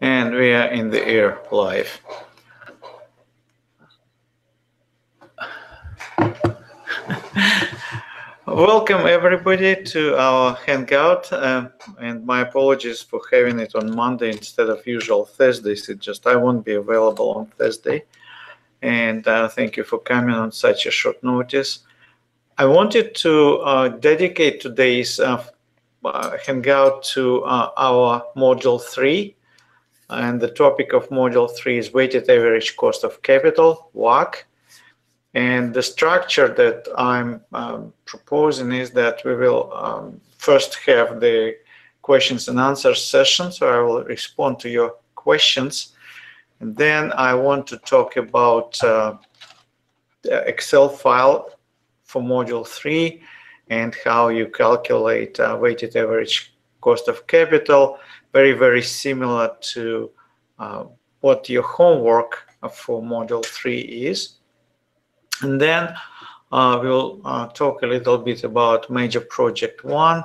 And we are in the air live. Welcome everybody to our Hangout, and my apologies for having it on Monday instead of usual Thursdays. It's just I won't be available on Thursday, and thank you for coming on such a short notice. I wanted to dedicate today's Hangout to our Module 3, and the topic of Module 3 is Weighted Average Cost of Capital, WACC. And the structure that I'm proposing is that we will first have the questions and answers session. So I will respond to your questions. And then I want to talk about the Excel file for Module 3 and how you calculate weighted average cost of capital, very, very similar to what your homework for Module 3 is. And then we'll talk a little bit about Major Project 1,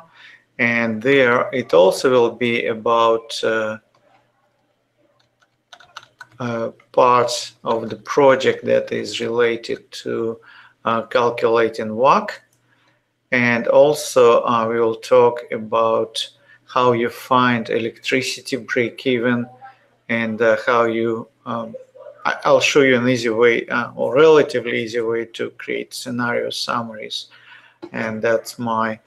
and there it also will be about parts of the project that is related to calculating WACC. And also we will talk about how you find electricity break-even and how you I'll show you an easy way or relatively easy way to create scenario summaries. And that's my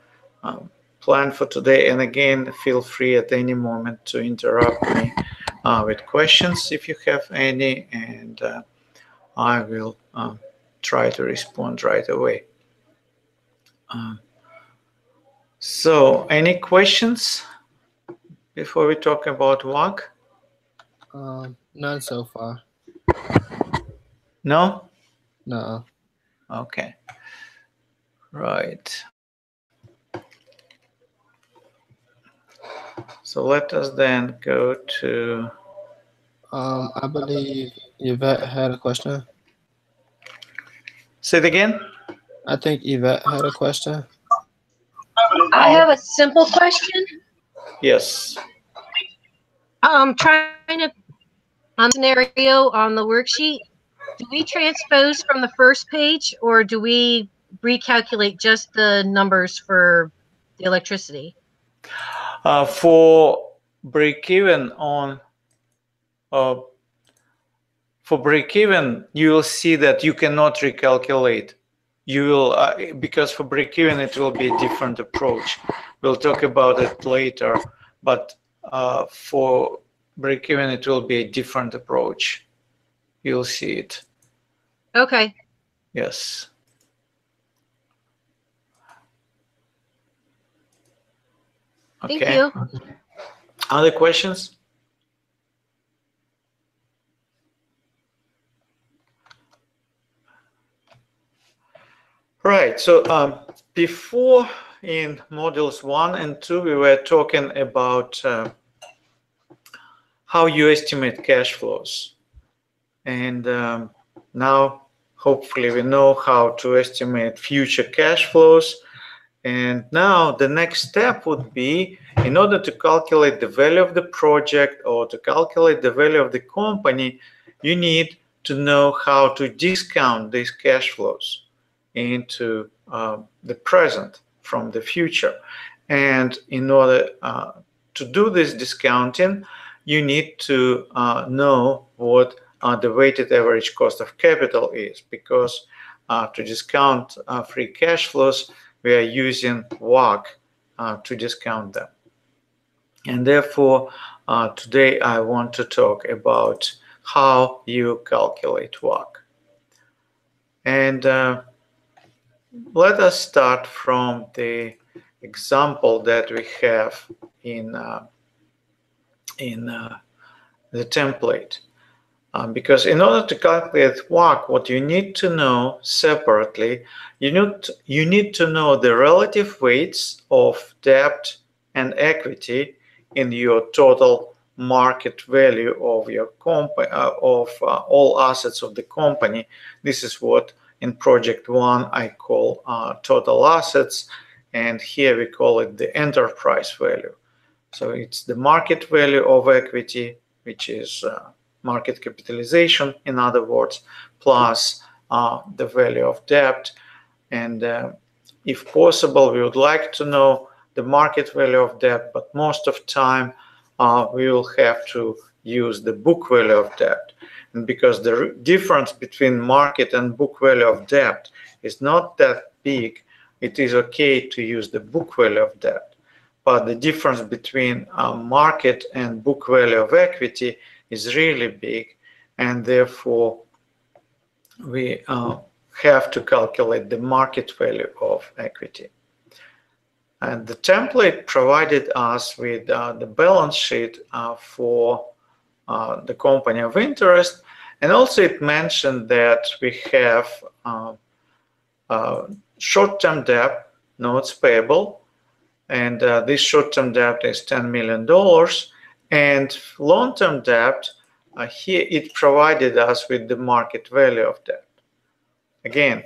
plan for today. And again, feel free at any moment to interrupt me with questions if you have any, and I will try to respond right away. So any questions before we talk about WACC? None so far. No? No. Okay. Right. So let us then go to... I believe Yvette had a question. Say it again? I think Yvette had a question. I have a simple question. Yes. I'm trying to, on the scenario on the worksheet, do we transpose from the first page or do we recalculate just the numbers for the electricity? For break-even on... for break-even, you will see that you cannot recalculate. You will, because for break-even, it will be a different approach. We'll talk about it later, but for break-even, it will be a different approach. You'll see it. Okay. Yes. Okay. Thank you. Other questions? Right, so before in modules 1 and 2, we were talking about how you estimate cash flows. And now, hopefully, we know how to estimate future cash flows. And now the next step would be, in order to calculate the value of the project or to calculate the value of the company, you need to know how to discount these cash flows into the present from the future. And in order to do this discounting, you need to know what the weighted average cost of capital is, because to discount free cash flows, we are using WACC to discount them. And therefore, today I want to talk about how you calculate WACC. And let us start from the example that we have in the template. Because in order to calculate WACC, what you need to know separately, you need to know the relative weights of debt and equity in your total market value of your company, of all assets of the company. This is what in project 1 I call total assets, and here we call it the enterprise value. So it's the market value of equity which is market capitalization, in other words, plus the value of debt. And if possible, we would like to know the market value of debt, but most of the time we will have to use the book value of debt. And because the difference between market and book value of debt is not that big, it is okay to use the book value of debt. But the difference between market and book value of equity is really big, and therefore we have to calculate the market value of equity. And the template provided us with the balance sheet for the company of interest, and also it mentioned that we have short-term debt, notes payable, and this short-term debt is $10 million, and long-term debt, here it provided us with the market value of debt. Again,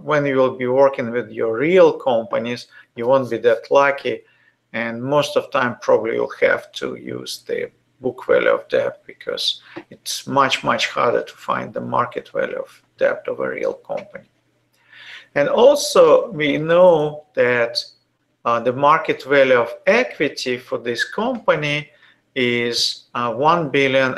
when you will be working with your real companies, you won't be that lucky, and most of the time probably you'll have to use the book value of debt because it's much harder to find the market value of debt of a real company. And also we know that the market value of equity for this company is $1.4 billion.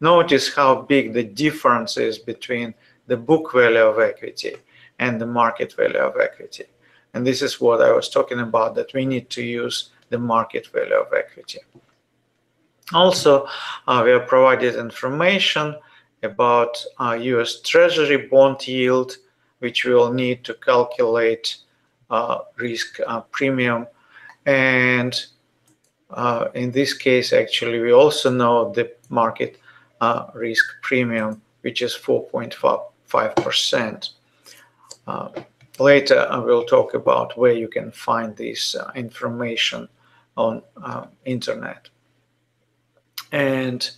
Notice how big the difference is between the book value of equity and the market value of equity. And this is what I was talking about, that we need to use the market value of equity. Also, we are provided information about US Treasury bond yield, which we will need to calculate risk premium. And in this case, actually, we also know the market risk premium, which is 4.5%. Later, I will talk about where you can find this information on internet. And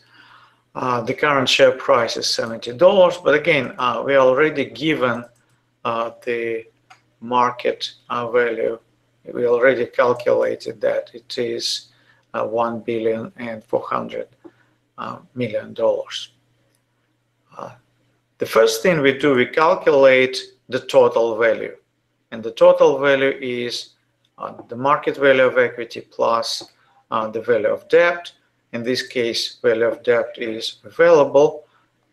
the current share price is $70, but again, we already given the market value. We already calculated that it is $1.4 billion. The first thing we do, we calculate the total value, and the total value is the market value of equity plus the value of debt. In this case, value of debt is available,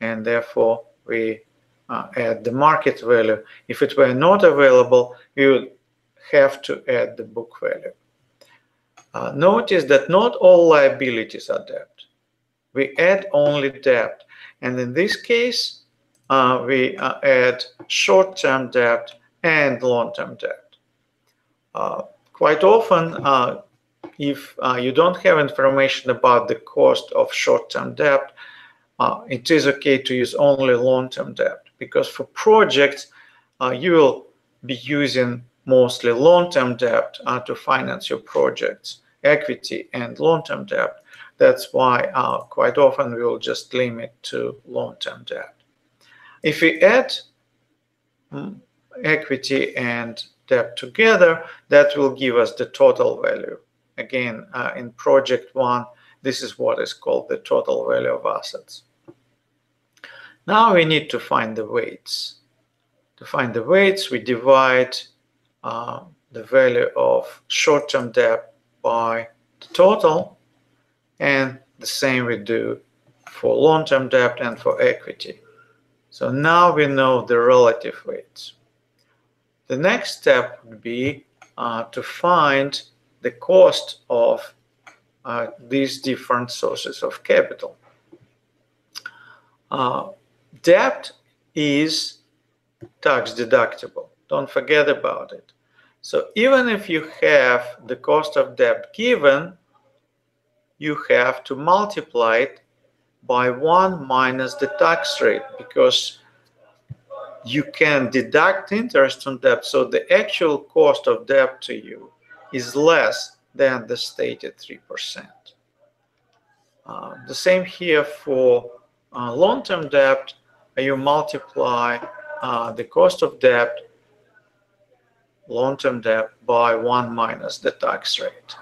and therefore we add the market value. If it were not available, we would have to add the book value. Notice that not all liabilities are debt. We add only debt, and in this case, we add short-term debt and long-term debt. Quite often, if you don't have information about the cost of short-term debt, it is okay to use only long-term debt, because for projects, you will be using mostly long-term debt to finance your projects, equity and long-term debt. That's why quite often we will just limit to long-term debt. If we add equity and debt together, that will give us the total value. Again, in project one, this is what is called the total value of assets. Now we need to find the weights. To find the weights, we divide the value of short-term debt by the total, and the same we do for long-term debt and for equity. So now we know the relative weights. The next step would be to find the cost of these different sources of capital. Debt is tax deductible. Don't forget about it. So even if you have the cost of debt given, you have to multiply it by 1 minus the tax rate, because you can deduct interest on debt, so the actual cost of debt to you is less than the stated 3%. The same here for long-term debt. You multiply the cost of debt, long-term debt, by 1 minus the tax rate.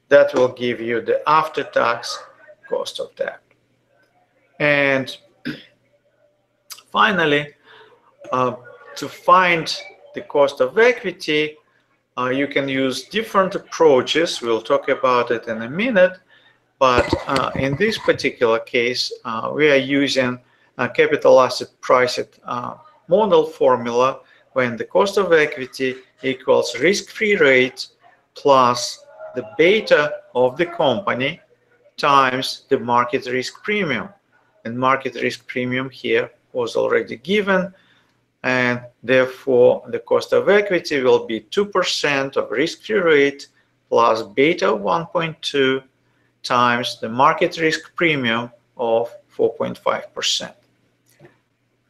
that will give you the after-tax cost of debt. And finally, to find the cost of equity, you can use different approaches. We'll talk about it in a minute. But in this particular case, we are using a capital asset priced model formula when the cost of equity equals risk-free rate plus the beta of the company times the market risk premium. And market risk premium here was already given, and therefore the cost of equity will be 2% of risk-free rate plus beta of 1.2 times the market risk premium of 4.5%.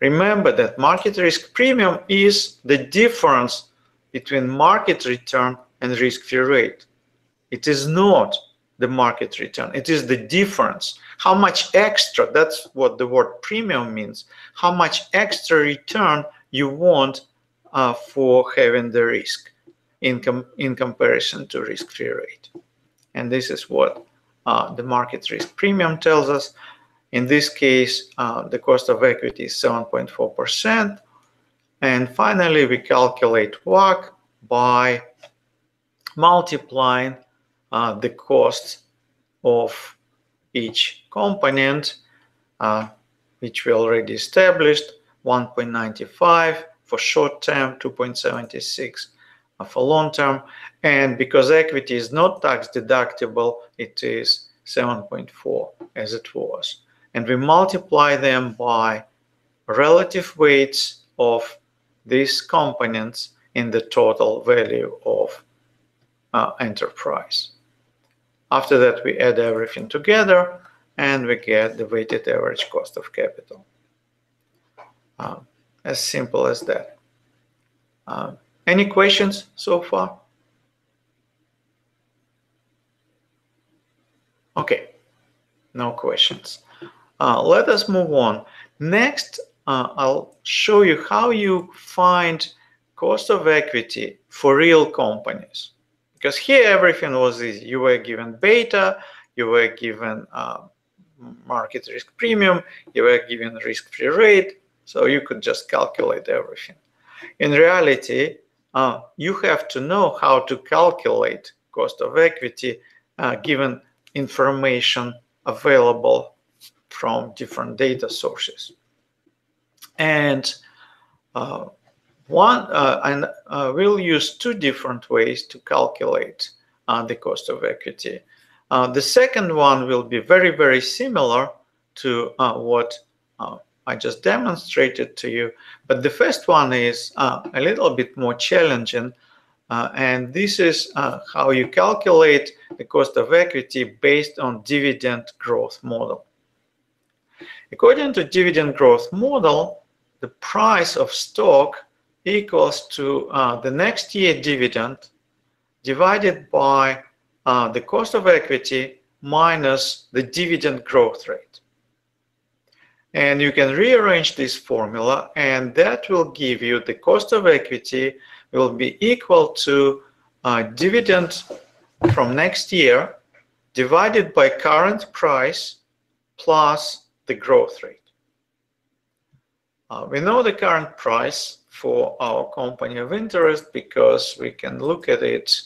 Remember that market risk premium is the difference between market return and risk-free rate. It is not the market return, it is the difference. How much extra, that's what the word premium means, how much extra return you want for having the risk in comparison to risk-free rate. And this is what the market risk premium tells us. In this case, the cost of equity is 7.4%. And finally, we calculate WACC by multiplying the cost of each component, which we already established, 1.95 for short term, 2.76 for long term. And because equity is not tax deductible, it is 7.4 as it was. And we multiply them by relative weights of these components in the total value of enterprise. After that, we add everything together and we get the weighted average cost of capital. As simple as that. Any questions so far? Okay, no questions. Let us move on. Next, I'll show you how you find cost of equity for real companies. Because here everything was easy. You were given beta, you were given market risk premium, you were given risk-free rate, so you could just calculate everything. In reality, you have to know how to calculate cost of equity given information available from different data sources. And we'll use two different ways to calculate the cost of equity. The second one will be very, very similar to what I just demonstrated to you, but the first one is a little bit more challenging, and this is how you calculate the cost of equity based on dividend growth model. According to dividend growth model, the price of stock equals to the next year dividend divided by the cost of equity minus the dividend growth rate. And you can rearrange this formula, and that will give you the cost of equity will be equal to dividend from next year divided by current price plus the growth rate. We know the current price for our company of interest because we can look at it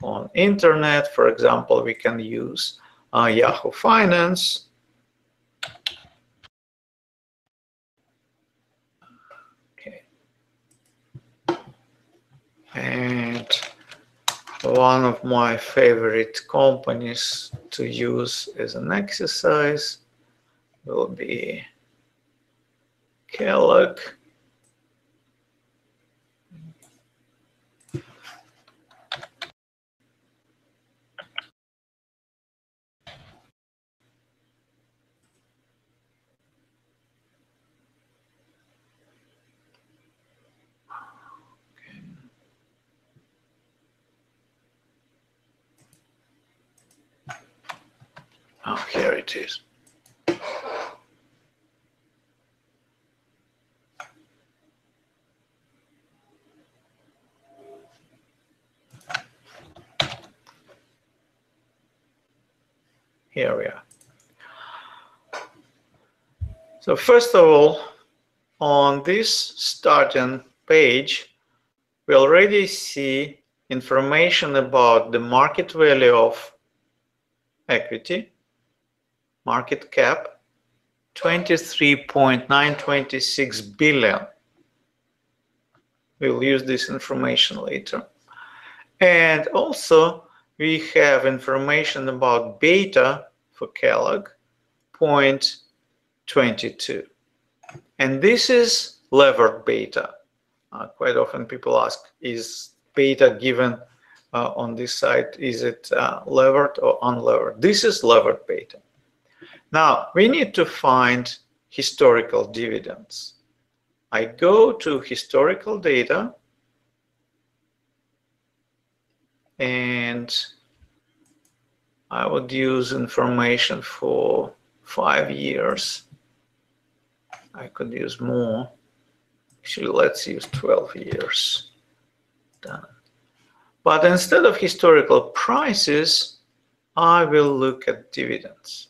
on internet. For example, we can use Yahoo Finance. Okay. And one of my favorite companies to use as an exercise will be Kellogg. Oh, here it is. area. So first of all, on this starting page, we already see information about the market value of equity, market cap, 23.926 billion. We'll use this information later. And also, we have information about beta for Kellogg, 0.22. And this is levered beta. Quite often people ask, is beta given on this side, is it levered or unlevered? This is levered beta. Now, we need to find historical dividends. I go to historical data, and I would use information for 5 years. I could use more. Actually, let's use 12 years. Done. But instead of historical prices, I will look at dividends.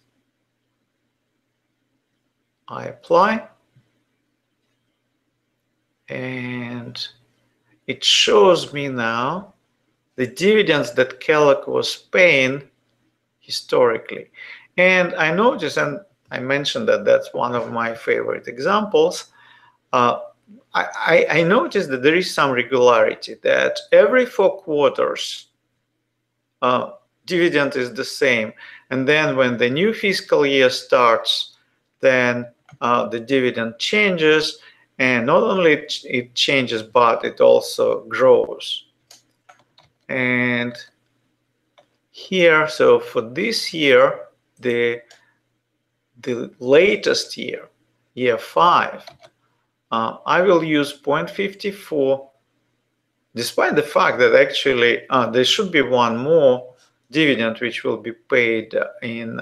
I apply, and it shows me now the dividends that Kellogg was paying historically. And I noticed, and I mentioned that that's one of my favorite examples, I noticed that there is some regularity, that every 4 quarters, dividend is the same. And then when the new fiscal year starts, then the dividend changes, and not only it changes, but it also grows. And here, so for this year, the latest year, year 5, I will use 0.54, despite the fact that actually there should be one more dividend which will be paid in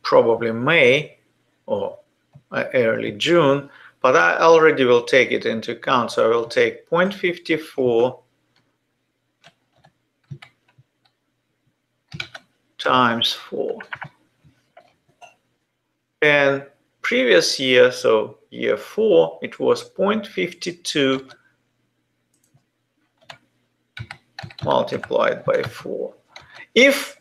probably May or early June, but I already will take it into account. So I will take 0.54 times 4. And previous year, so year 4, it was 0.52 multiplied by 4. If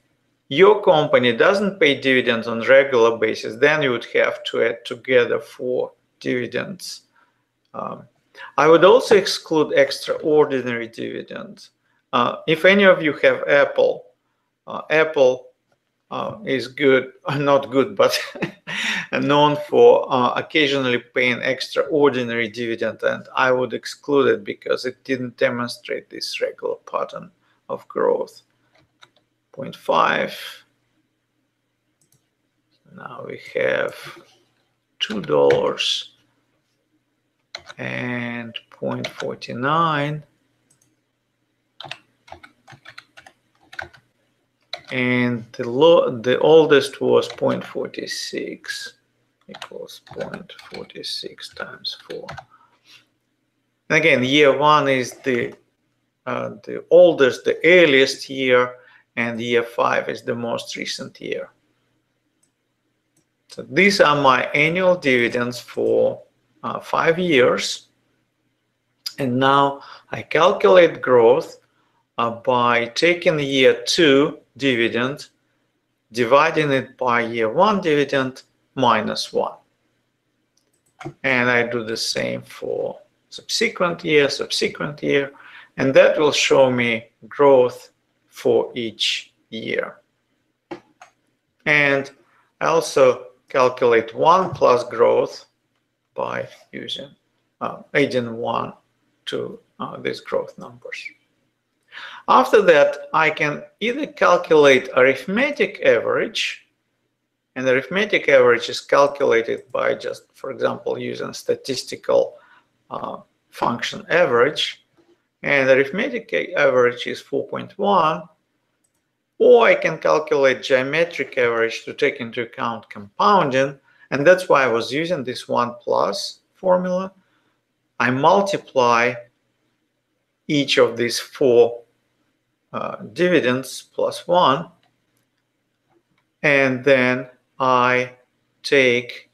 your company doesn't pay dividends on regular basis, then you would have to add together 4 dividends. I would also exclude extraordinary dividends. If any of you have Apple, Apple is good, not good, but known for occasionally paying extraordinary dividend, and I would exclude it because it didn't demonstrate this regular pattern of growth. 0.5. Now we have $2 and 0.49. And the oldest was 0.46 equals 0.46 times 4. And again, year 1 is the oldest, the earliest year, and year 5 is the most recent year. So these are my annual dividends for 5 years. And now I calculate growth by taking year 2 dividend, dividing it by year 1 dividend minus 1. And I do the same for subsequent year, and that will show me growth for each year. And I also calculate 1 plus growth by using adding 1 to these growth numbers. After that, I can either calculate arithmetic average, and the arithmetic average is calculated by just, for example, using statistical function average, and the arithmetic average is 4.1, or I can calculate geometric average to take into account compounding, and that's why I was using this 1 plus formula. I multiply each of these 4 dividends plus 1, and then I take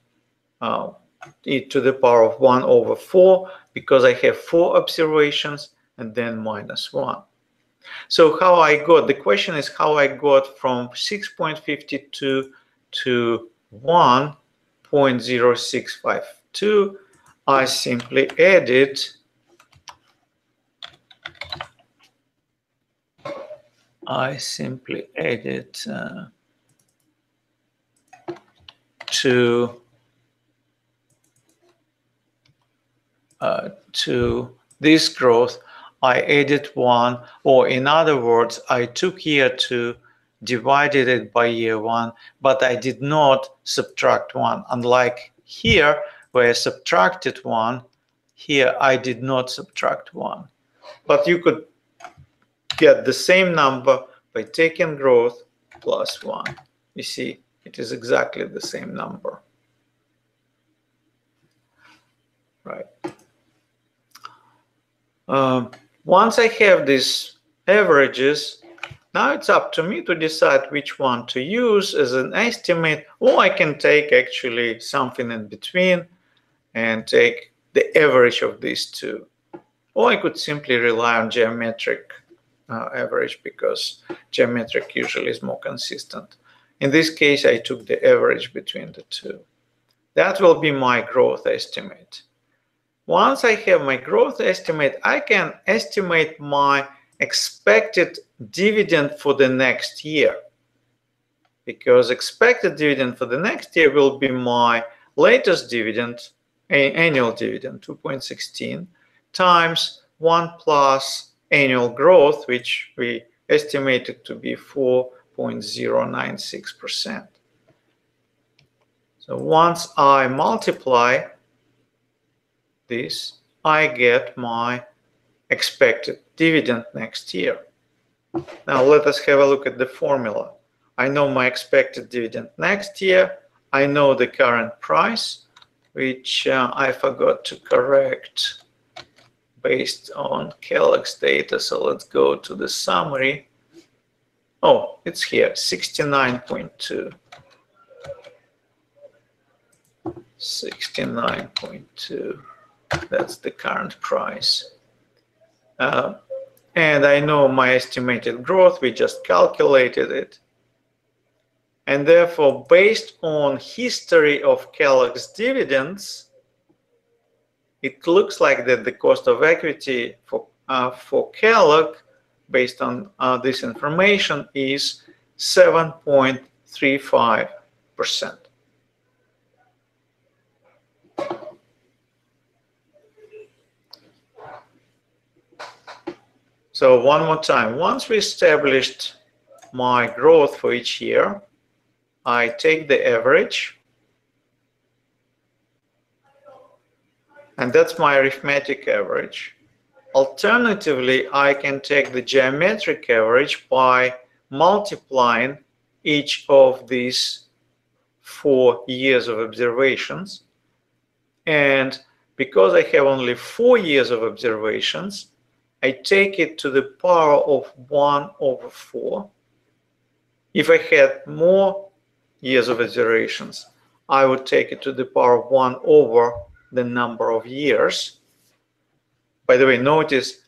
e to the power of 1 over 4 because I have 4 observations, and then minus 1. So how I got, the question is how I got from 6.52 to 1.0652. I simply added to this growth, I added 1, or in other words, I took year 2, divided it by year 1, but I did not subtract 1. Unlike here, where I subtracted 1, here I did not subtract 1. But you could get the same number by taking growth plus 1. You see, it is exactly the same number. Right. Once I have these averages, now it's up to me to decide which one to use as an estimate, or I can take actually something in between and take the average of these two. Or I could simply rely on geometric average because geometric usually is more consistent. In this case, I took the average between the two. That will be my growth estimate. Once I have my growth estimate, I can estimate my expected dividend for the next year, because expected dividend for the next year will be my latest dividend, annual dividend, 2.16, times 1 plus annual growth, which we estimated to be 4.096%. So once I multiply this, I get my expected dividend next year. Now let us have a look at the formula. I know my expected dividend next year. I know the current price, which I forgot to correct based on Kellogg's data. So let's go to the summary. Oh, it's here, 69.2. 69.2. That's the current price. And I know my estimated growth. We just calculated it. And therefore, based on history of Kellogg's dividends, it looks like that the cost of equity for Kellogg, based on this information, is 7.35%. So one more time, once we established my growth for each year, I take the average, and that's my arithmetic average. Alternatively, I can take the geometric average by multiplying each of these 4 years of observations. And because I have only 4 years of observations, I take it to the power of 1 over 4. If I had more years of observations, I would take it to the power of 1 over the number of years. By the way, notice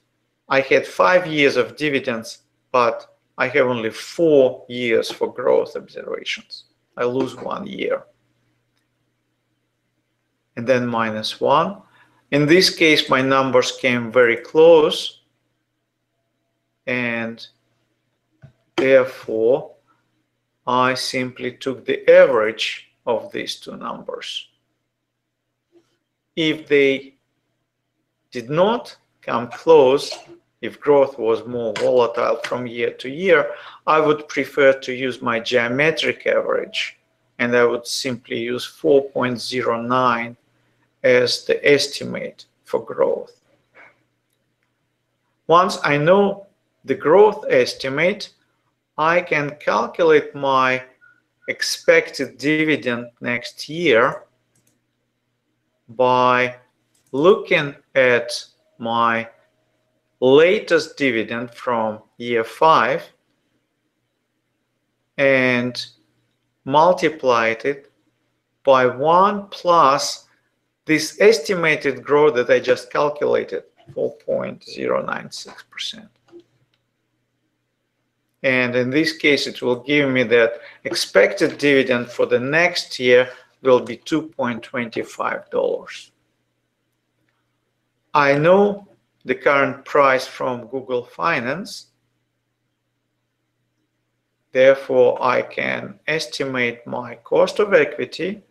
I had 5 years of dividends, but I have only 4 years for growth observations. I lose 1 year. And then minus 1. In this case, my numbers came very close, and therefore I simply took the average of these two numbers. If they did not come close, if growth was more volatile from year to year, I would prefer to use my geometric average, and I would simply use 4.09 as the estimate for growth. Once I know the growth estimate, I can calculate my expected dividend next year by looking at my latest dividend from year 5 and multiplied it by 1 plus this estimated growth that I just calculated, 4.096%. And in this case, it will give me that expected dividend for the next year will be $2.25. I know the current price from Google Finance. Therefore, I can estimate my cost of equity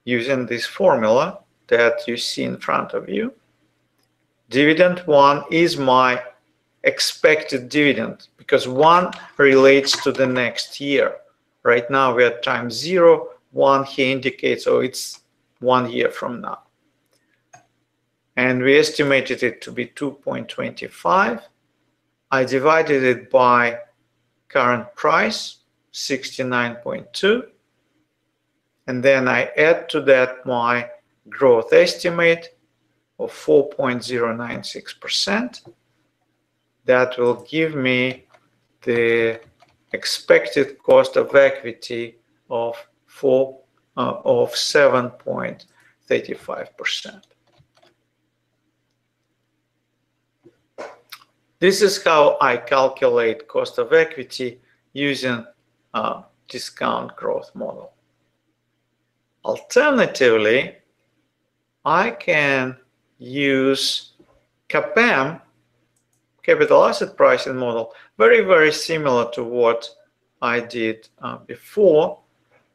using this formula that you see in front of you. Dividend 1 is my expected dividend because 1 relates to the next year. Right now we are at time 0, 1 here indicates, oh, it's 1 year from now. And we estimated it to be 2.25. I divided it by current price, 69.2. And then I add to that my growth estimate of 4.096%. That will give me the expected cost of equity of 7.35%. This is how I calculate cost of equity using a discount growth model. Alternatively, I can use CAPM, capital asset pricing model, very similar to what I did before,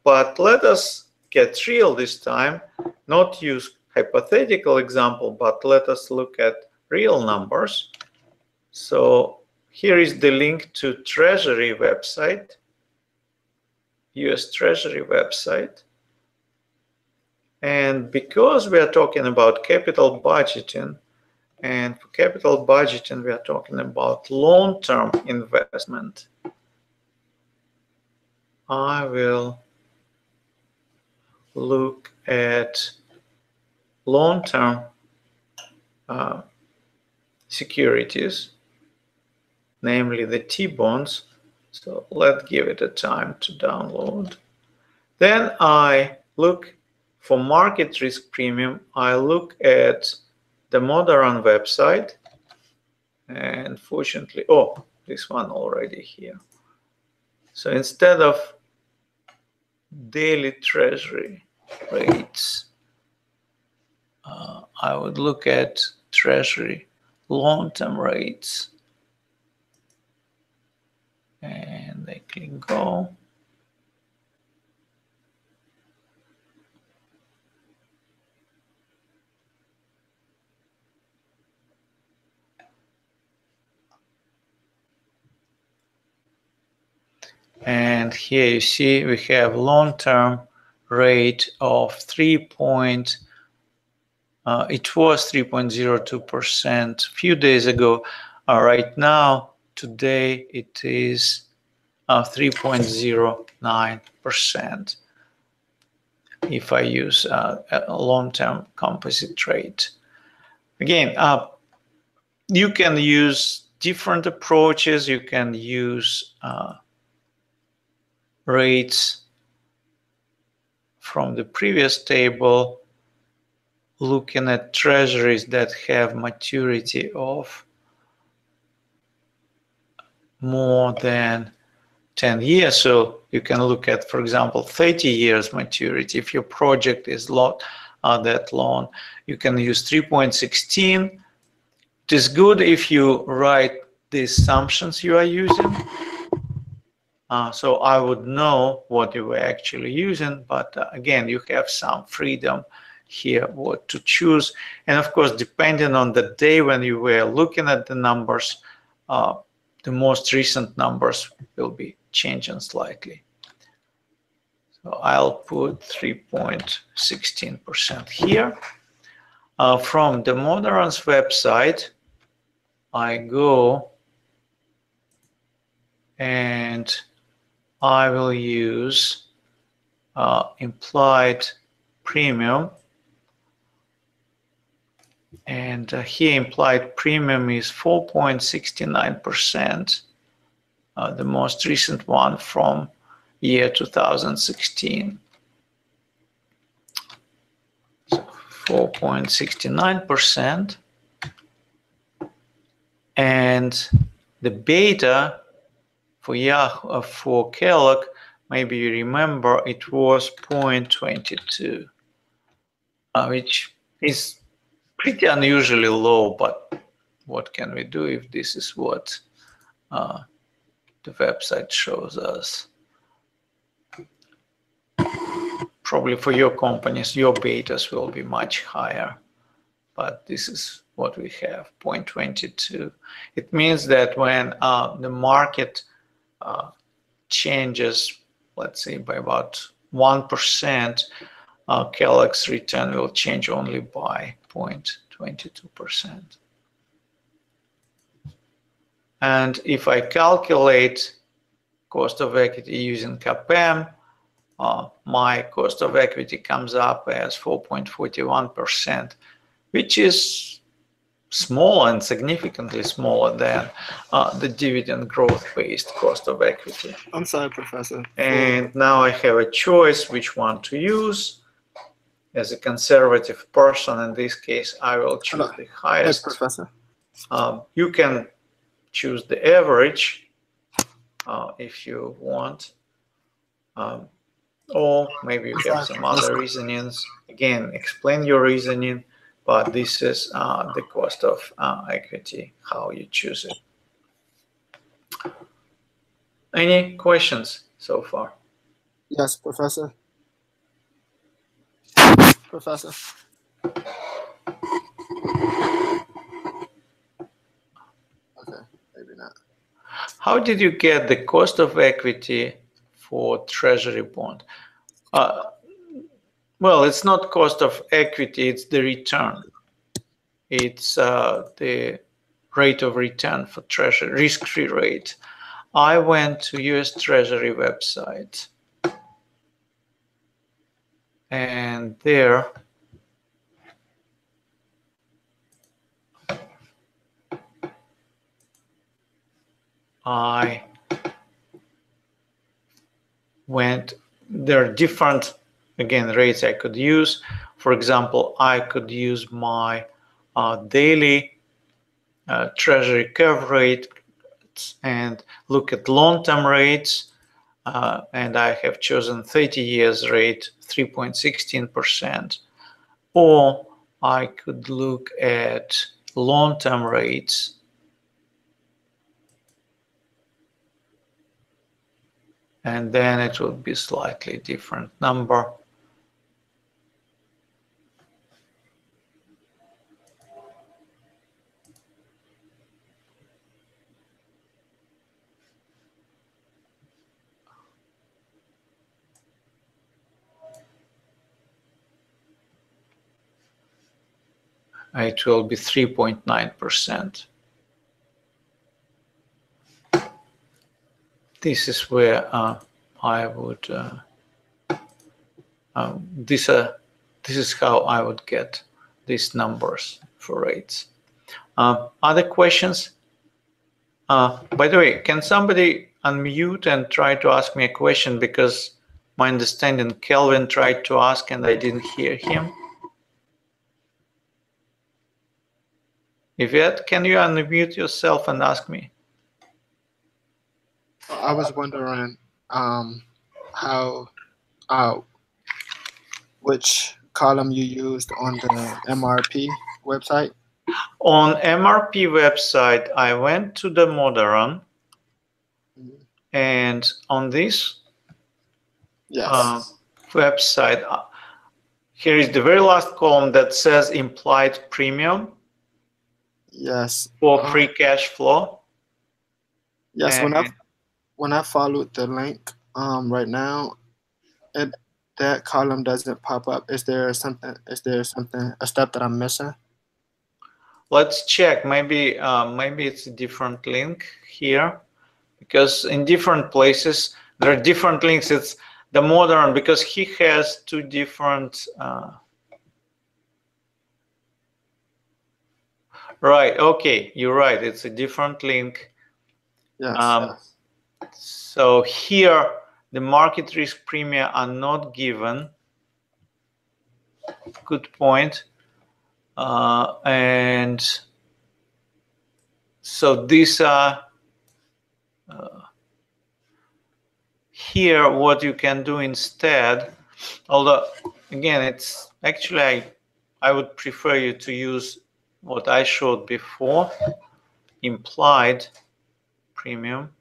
but let us get real this time, not use hypothetical example, but let us look at real numbers. So here is the link to Treasury website, US Treasury website. And because we are talking about capital budgeting, and for capital budgeting, we are talking about long-term investment, I will look at long-term securities, namely the T-bonds. So let's give it a time to download. Then I look for market risk premium. I look at the Modern website, and fortunately, oh, this one already here. So instead of daily treasury rates, I would look at treasury long-term rates, and I click go. And here you see we have long-term rate of it was 3.02% a few days ago. Right now, today, it is 3.09% if I use a long-term composite rate. Again, you can use different approaches. You can use rates from the previous table, looking at treasuries that have maturity of more than 10 years. So you can look at, for example, 30 years maturity. If your project is that long, you can use 3.16. It is good if you write the assumptions you are using. So I would know what you were actually using, but again, you have some freedom here what to choose. And of course, depending on the day when you were looking at the numbers, the most recent numbers will be changing slightly. So I'll put 3.16% here. From the Modern's website, I go and I will use implied premium And here implied premium is 4.69%, the most recent one from year 2016. So 4.69%. And the beta for Kellogg, maybe you remember, it was 0.22, which is pretty unusually low, but what can we do if this is what the website shows us? Probably for your companies, your betas will be much higher, but this is what we have, 0.22. It means that when the market changes, let's say by about 1%, Kellogg's return will change only by 0.22%. And if I calculate cost of equity using CAPM, my cost of equity comes up as 4.41%, which is small and significantly smaller than the dividend growth-based cost of equity. I'm sorry, Professor. And now I have a choice which one to use. As a conservative person, in this case, I will choose the highest. Yes, Professor. You can choose the average if you want. Or maybe you have some other reasonings. Again, explain your reasoning, but this is the cost of equity, how you choose it. Any questions so far? Yes, Professor. Professor. Okay, maybe not. How did you get the cost of equity for treasury bond? Well, it's not cost of equity, it's the return. It's the rate of return for treasury, risk-free rate. I went to US Treasury website, and there there are different, again, rates I could use. For example, I could use my daily treasury curve rate and look at long-term rates, and I have chosen 30 years rate, 3.16%. Or I could look at long-term rates, and then it would be slightly different number. It will be 3.9%. This is where I would, this is how I would get these numbers for rates. Other questions? By the way, can somebody unmute and try to ask me a question, because my understanding Kelvin tried to ask and I didn't hear him. Yvette, can you unmute yourself and ask me? I was wondering which column you used on the MRP website. On MRP website, I went to the Modern, and on this website, here is the very last column that says implied premium. Yes. For free cash flow. Yes. And when I followed the link right now, that column doesn't pop up. Is there something? A step that I'm missing? Let's check. Maybe it's a different link here, because in different places there are different links. It's the Modern, because he has two different Right. Okay. You're right. It's a different link. Yes. So here, the market risk premia are not given. Good point. And so these are here. What you can do instead, although again, it's actually I would prefer you to use what I showed before, implied premium.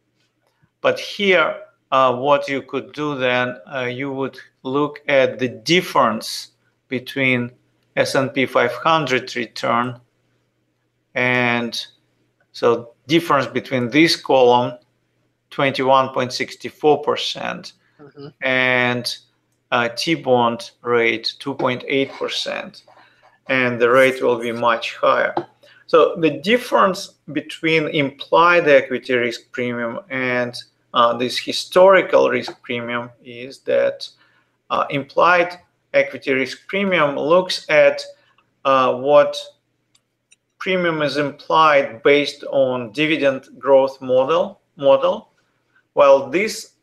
But here, what you could do then, you would look at the difference between S&P 500 return and so difference between this column, 21.64%, and T-bond rate, 2.8%, and the rate will be much higher. So the difference between implied equity risk premium and this historical risk premium is that implied equity risk premium looks at what premium is implied based on dividend growth model, while this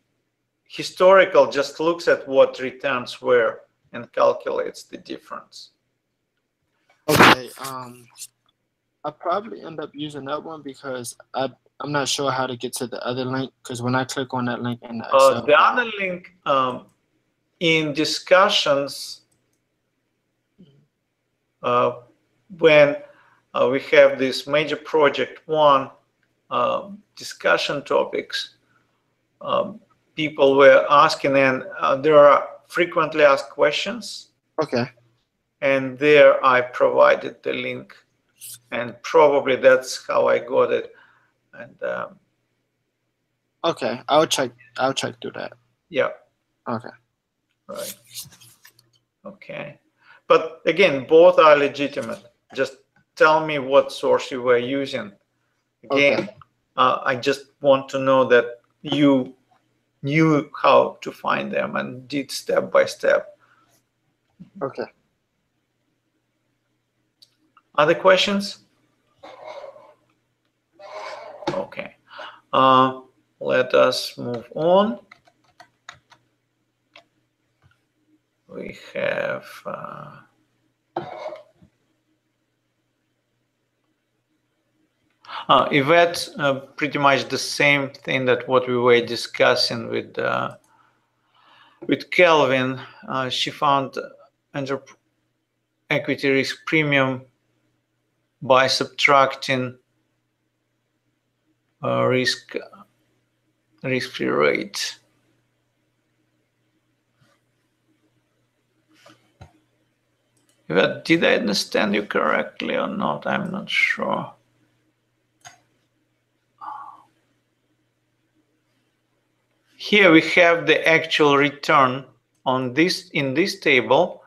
historical just looks at what returns were and calculates the difference. Okay. I'll probably end up using that one because I'm not sure how to get to the other link, because when I click on that link in the Excel, the other link in discussions, when we have this major project 1 discussion topics, people were asking, and there are frequently asked questions. Okay. And there I provided the link, and probably that's how I got it. And okay, I'll check through that. Yeah. Okay. Right. Okay. But again, both are legitimate. Just tell me what source you were using. Again, okay. I just want to know that you knew how to find them and did step by step. Okay. Other questions? Okay. Let us move on. We have Yvette, pretty much the same thing that what we were discussing with Kelvin. She found equity risk premium by subtracting risk-free rate. Did I understand you correctly or not? I'm not sure. Here we have the actual return on this in this table.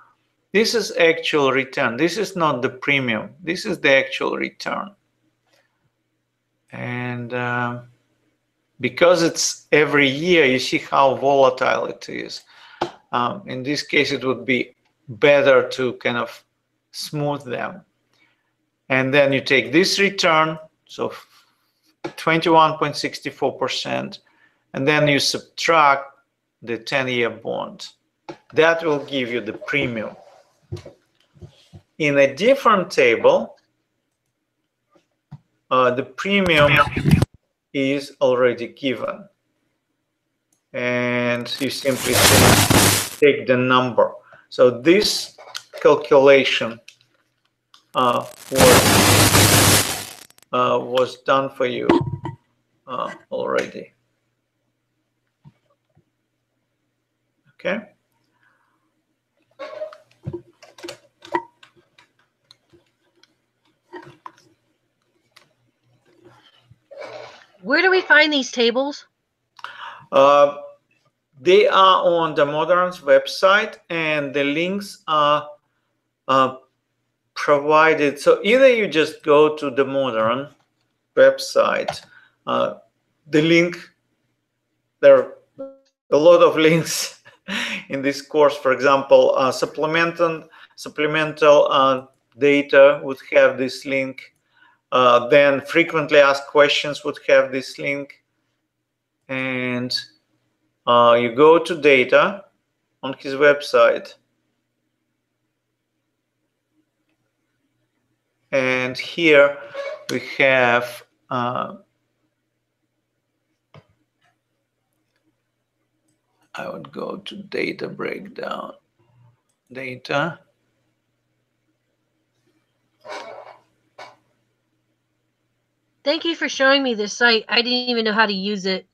This is actual return. This is not the premium. This is the actual return. And because it's every year, you see how volatile it is. In this case, it would be better to kind of smooth them. And then you take this return, so 21.64%, and then you subtract the 10-year bond. That will give you the premium. In a different table, the premium is already given. And you simply take the number. So this calculation was done for you already. Okay. Where do we find these tables? They are on the Modern's website, and the links are provided. So either you just go to the Modern website, the link, there are a lot of links in this course. For example, supplemental data would have this link. Then frequently asked questions would have this link. And you go to data on his website. And here we have I would go to data breakdown, data. Thank you for showing me this site. I didn't even know how to use it.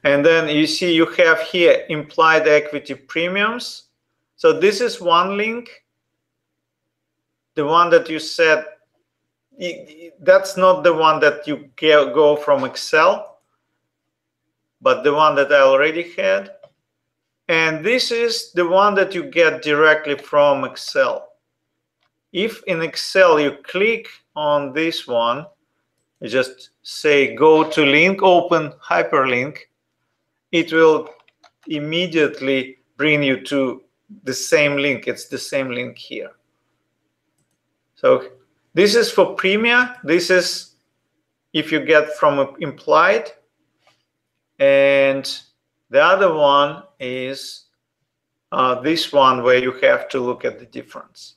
And then you see you have here implied equity premiums. So this is one link. The one that you said, that's not the one that you go from Excel, but the one that I already had. And this is the one that you get directly from Excel. If in Excel you click on this one, you just say go to link, open hyperlink, it will immediately bring you to the same link. It's the same link here. So this is for Premia. This is if you get from implied. And the other one is this one where you have to look at the difference.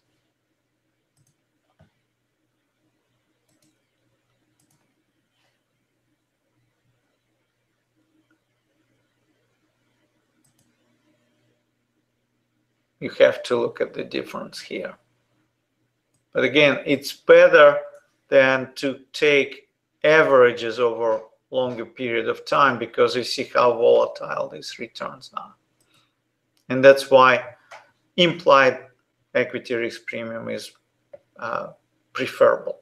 You have to look at the difference here. But again, it's better than to take averages over longer period of time because you see how volatile these returns are. And that's why implied equity risk premium is preferable.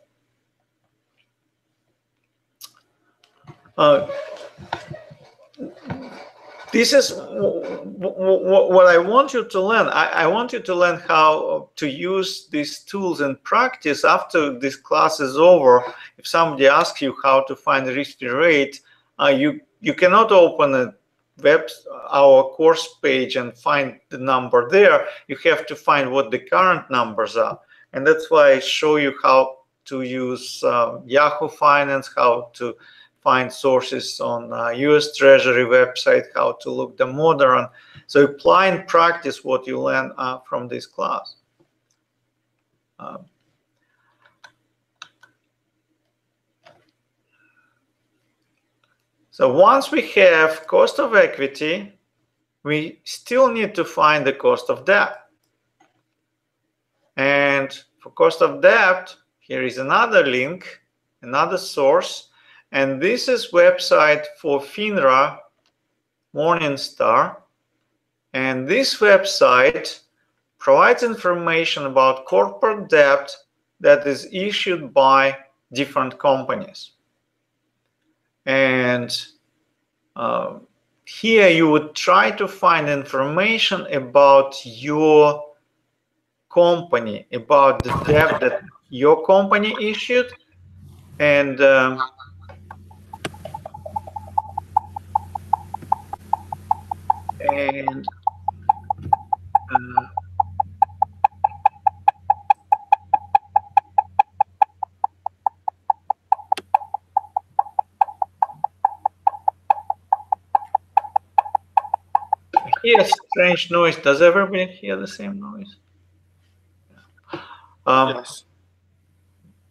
This is what I want you to learn. I want you to learn how to use these tools in practice. After this class is over, if somebody asks you how to find the risk-free rate, you cannot open our course page and find the number there. You have to find what the current numbers are. And that's why I show you how to use Yahoo Finance, how to find sources on US Treasury website, how to look the modern. So apply and practice what you learn from this class. So once we have cost of equity, we still need to find the cost of debt. And for cost of debt, here is another link, another source. And this is website for FINRA, Morningstar. And this website provides information about corporate debt that is issued by different companies. And here you would try to find information about your company, about the debt that your company issued. And hear strange noise. Does everybody hear the same noise? Yes.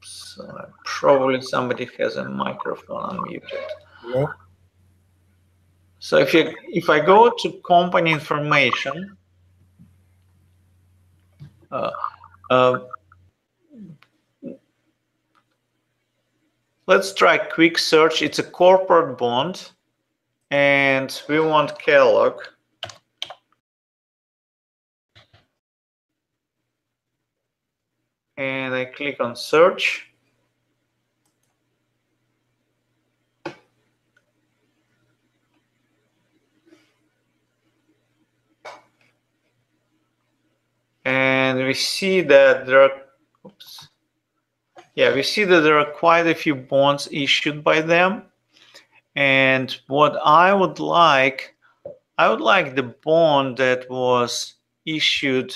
So probably somebody has a microphone unmuted. Hello? So if I go to company information, let's try quick search. It's a corporate bond, and we want Kellogg. And I click on search. And we see that there are, we see that there are quite a few bonds issued by them. And what I would like the bond that was issued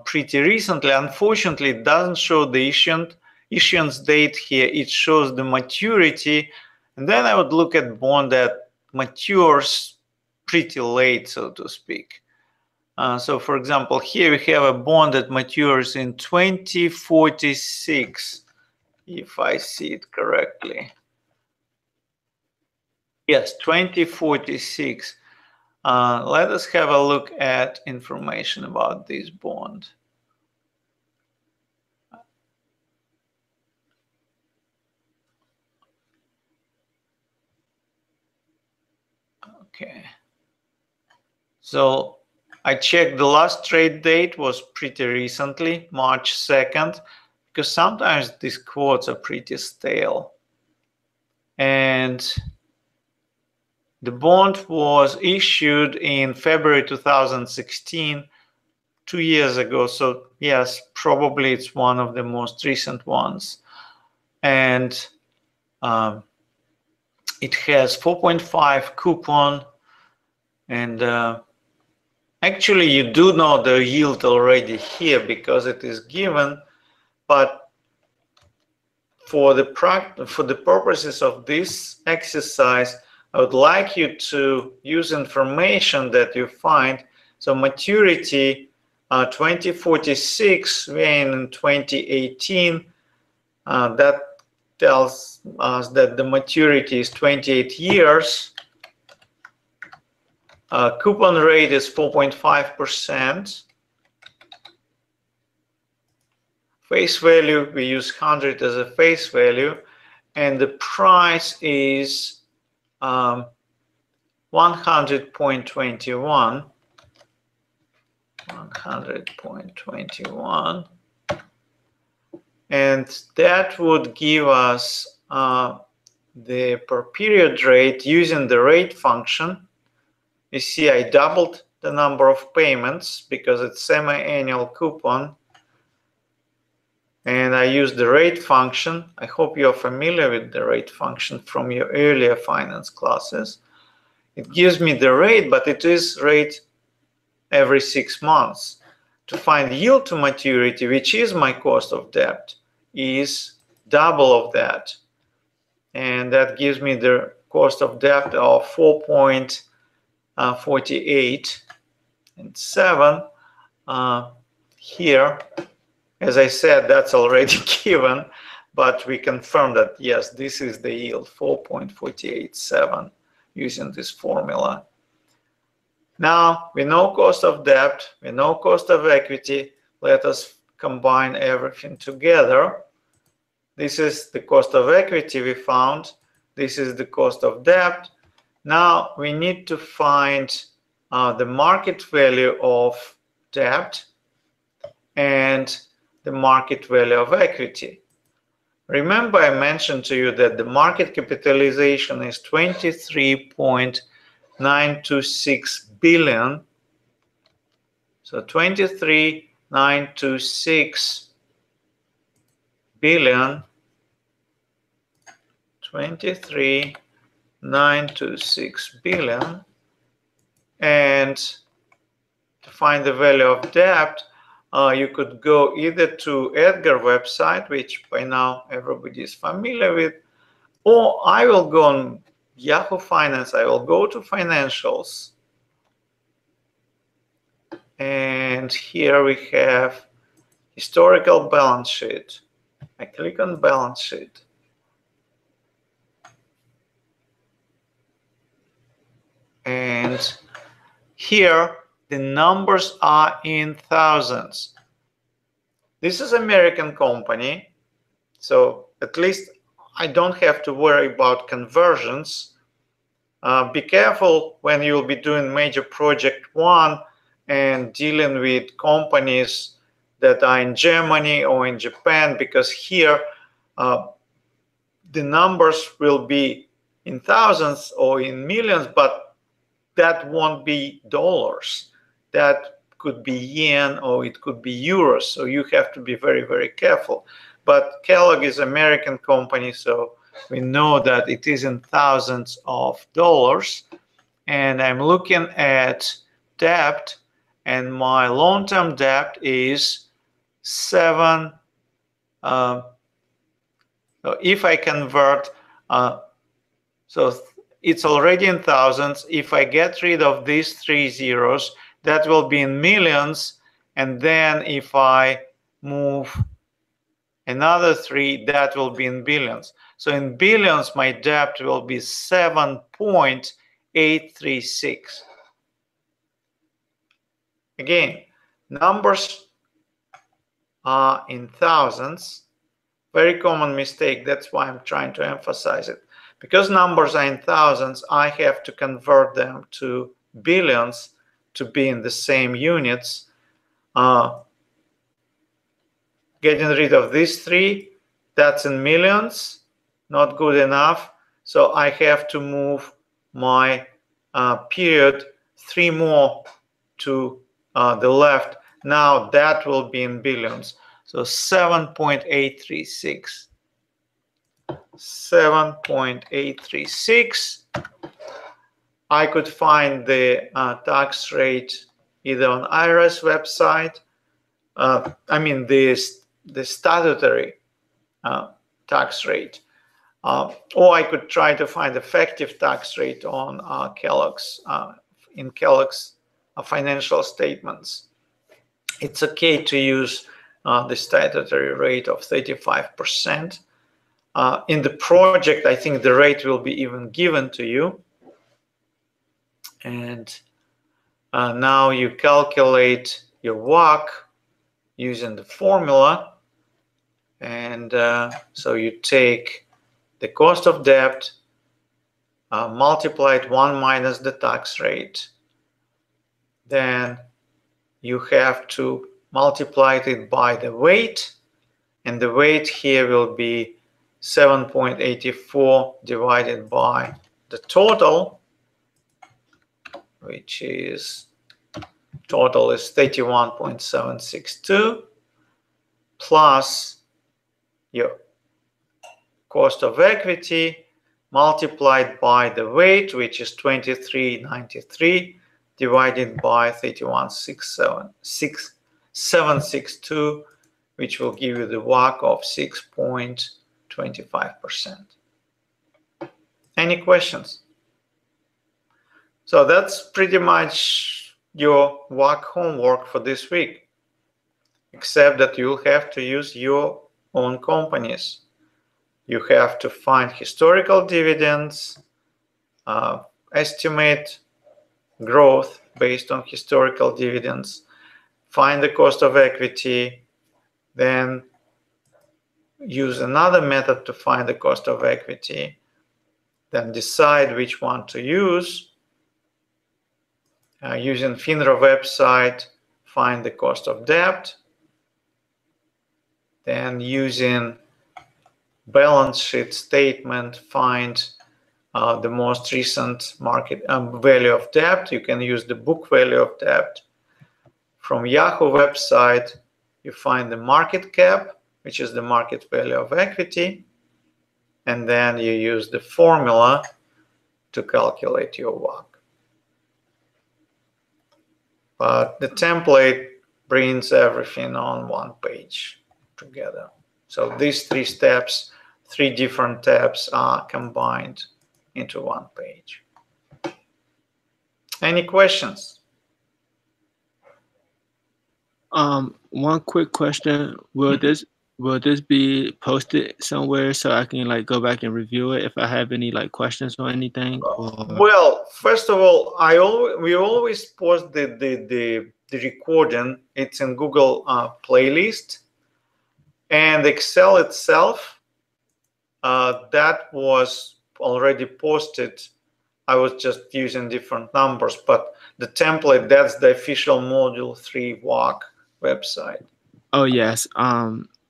pretty recently. Unfortunately, it doesn't show the issuance date here, it shows the maturity, and then I would look at bond that matures pretty late, so to speak. So for example, here we have a bond that matures in 2046, if I see it correctly. Yes, 2046. Let us have a look at information about this bond. Okay. So I checked the last trade date was pretty recently, March 2nd, because sometimes these quotes are pretty stale. And the bond was issued in February 2016, 2 years ago. So yes, probably it's one of the most recent ones. And it has 4.5 coupon. And actually, you do know the yield already here because it is given. But for the purposes of this exercise, I would like you to use information that you find. So maturity 2046, we're in 2018. That tells us that the maturity is 28 years. Coupon rate is 4.5%. Face value, we use 100 as a face value, and the price is 100.21. 100.21. And that would give us the per period rate using the rate function. You see, I doubled the number of payments because it's semi-annual coupon. And I use the rate function. I hope you're familiar with the rate function from your earlier finance classes. It gives me the rate, but it is rate every 6 months. To find yield to maturity, which is my cost of debt, is double of that. And that gives me the cost of debt of 4.48 and 7 here. As I said, that's already given, but we confirm that, yes, this is the yield, 4.487, using this formula. Now, we know cost of debt, we know cost of equity. Let us combine everything together. This is the cost of equity we found. This is the cost of debt. Now, we need to find the market value of debt and the market value of equity. Remember, I mentioned to you that the market capitalization is 23.926 billion. So 23.926 billion. 23.926 billion. And to find the value of debt, you could go either to Edgar website, which by now everybody is familiar with, or I will go on Yahoo Finance. I will go to financials. And here we have historical balance sheet. I click on balance sheet. And here the numbers are in thousands. This is an American company, so at least I don't have to worry about conversions. Be careful when you'll be doing major project 1 and dealing with companies that are in Germany or in Japan, because here the numbers will be in thousands or in millions, but that won't be dollars. That could be yen or it could be euros. So you have to be very, very careful. But Kellogg is an American company, so we know that it is in thousands of dollars. And I'm looking at debt, and my long-term debt is 7 So if I convert, so it's already in thousands. If I get rid of these 3 zeros, that will be in millions. And then if I move another 3, that will be in billions. So in billions, my debt will be 7.836. Again, numbers are in thousands. Very common mistake. That's why I'm trying to emphasize it. Because numbers are in thousands, I have to convert them to billions to be in the same units. Getting rid of these 3, that's in millions, not good enough. So I have to move my period 3 more to the left. Now that will be in billions. So 7.836. 7.836. I could find the tax rate either on IRS website. I mean the statutory tax rate, or I could try to find effective tax rate on Kellogg's in Kellogg's financial statements. It's okay to use the statutory rate of 35%. In the project, I think the rate will be even given to you. And now you calculate your WACC using the formula. And so you take the cost of debt, multiply it 1 minus the tax rate. Then you have to multiply it by the weight. And the weight here will be 7.84 divided by the total, which is total is 31.762 plus your cost of equity multiplied by the weight, which is 2393 divided by 31.762, which will give you the WACC of 6.25%. Any questions? So that's pretty much your WACC homework for this week, except that you'll have to use your own companies. You have to find historical dividends, estimate growth based on historical dividends, find the cost of equity, then use another method to find the cost of equity, then decide which one to use. Using FINRA website, find the cost of debt, then using balance sheet statement, find the most recent market value of debt. You can use the book value of debt. From Yahoo website, you find the market cap, which is the market value of equity, and then you use the formula to calculate your WACC. But the template brings everything on one page together. So these 3 steps, 3 different tabs are combined into one page. Any questions? One quick question. Will this be posted somewhere so I can like go back and review it if I have any like questions or anything? Or... Well, first of all, we always post the recording. It's in Google playlist, and Excel itself that was already posted. I was just using different numbers, but the template, that's the official module 3 WACC website. Oh yes.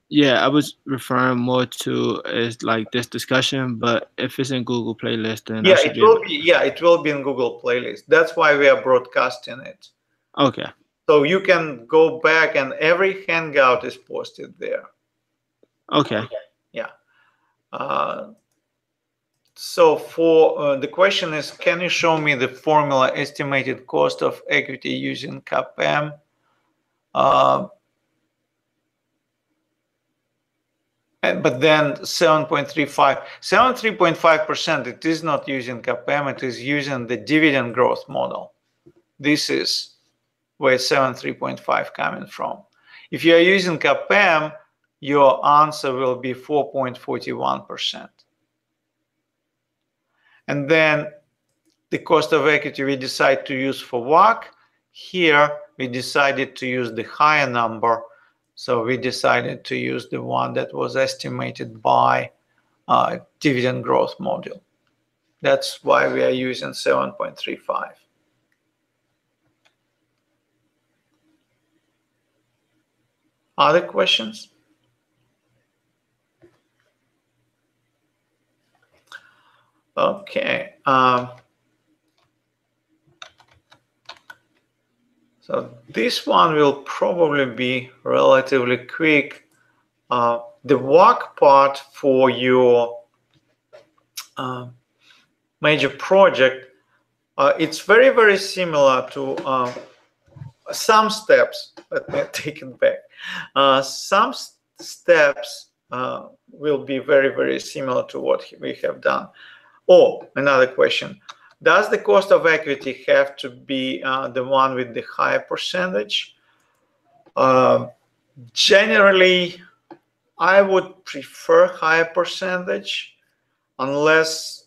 Yeah, I was referring more to as like this discussion, but if it's in Google playlist, then yeah, it will be. Yeah, it will be in Google playlist. That's why we are broadcasting it. Okay. So you can go back, and every Hangout is posted there. Okay. Yeah. So for the question is, can you show me the formula estimated cost of equity using CAPM? But then 73.5%, it is not using CAPM, it is using the dividend growth model. This is where 73.5 coming from. If you are using CAPM, your answer will be 4.41%. And then the cost of equity we decide to use for WACC. Here we decided to use the higher number. So we decided to use the one that was estimated by dividend growth model. That's why we are using 7.35. Other questions? Okay. So this one will probably be relatively quick. The WACC part for your major project, it's very, very similar to some steps. Let me take it back. Some steps will be very, very similar to what we have done. Oh, another question. Does the cost of equity have to be the one with the higher percentage? Generally, I would prefer higher percentage unless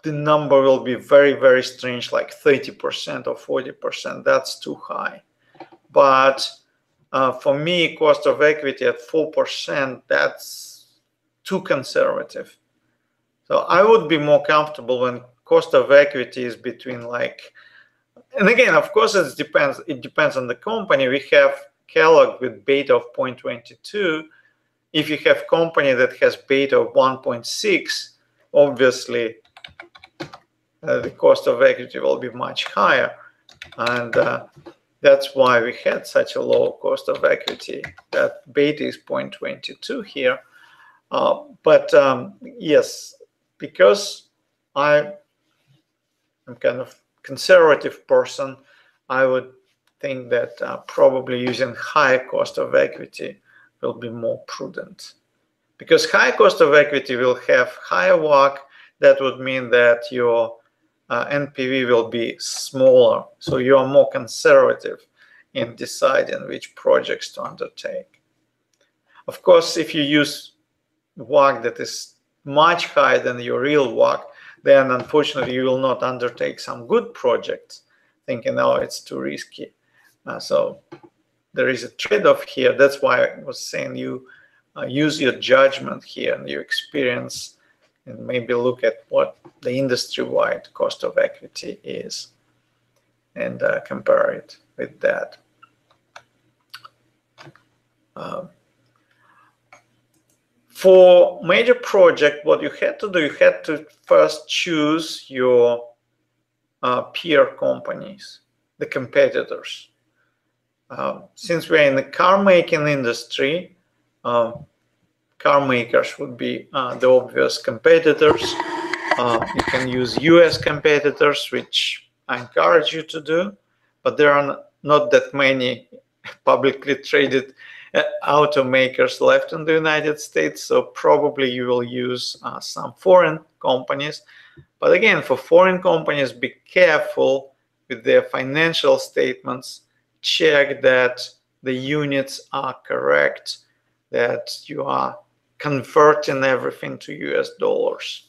the number will be very, very strange, like 30% or 40%. That's too high. But for me, cost of equity at 4%, that's too conservative. So I would be more comfortable when cost of equity is between like, and again, of course, it depends on the company. We have Kellogg with beta of 0.22. If you have company that has beta of 1.6, obviously the cost of equity will be much higher. And that's why we had such a low cost of equity. That beta is 0.22 here. But yes, because I'm kind of conservative person, I would think that probably using higher cost of equity will be more prudent. Because high cost of equity will have higher WACC, that would mean that your NPV will be smaller. So you are more conservative in deciding which projects to undertake. Of course, if you use WACC that is much higher than your real WACC, then unfortunately you will not undertake some good projects, thinking, oh, it's too risky. So there is a trade-off here. That's why I was saying you use your judgment here and your experience, and maybe look at what the industry-wide cost of equity is and compare it with that. For major project, what you had to do, you had to first choose your peer companies, the competitors. Since we're in the car making industry, car makers would be the obvious competitors. You can use US competitors, which I encourage you to do, but there are not that many publicly traded automakers left in the United States, so probably you will use some foreign companies. But again, for foreign companies, be careful with their financial statements. Check that the units are correct, that you are converting everything to US dollars.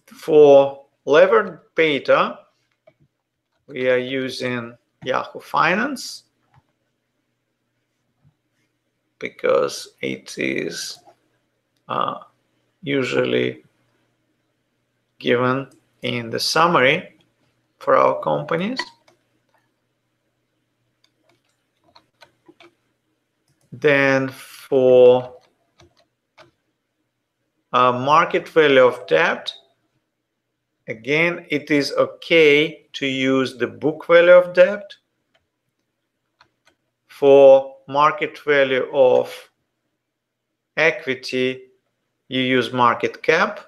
For levered beta, we are using Yahoo Finance because it is usually given in the summary for our companies. Then for market value of debt, again, it is okay to use the book value of debt. For market value of equity, you use market cap.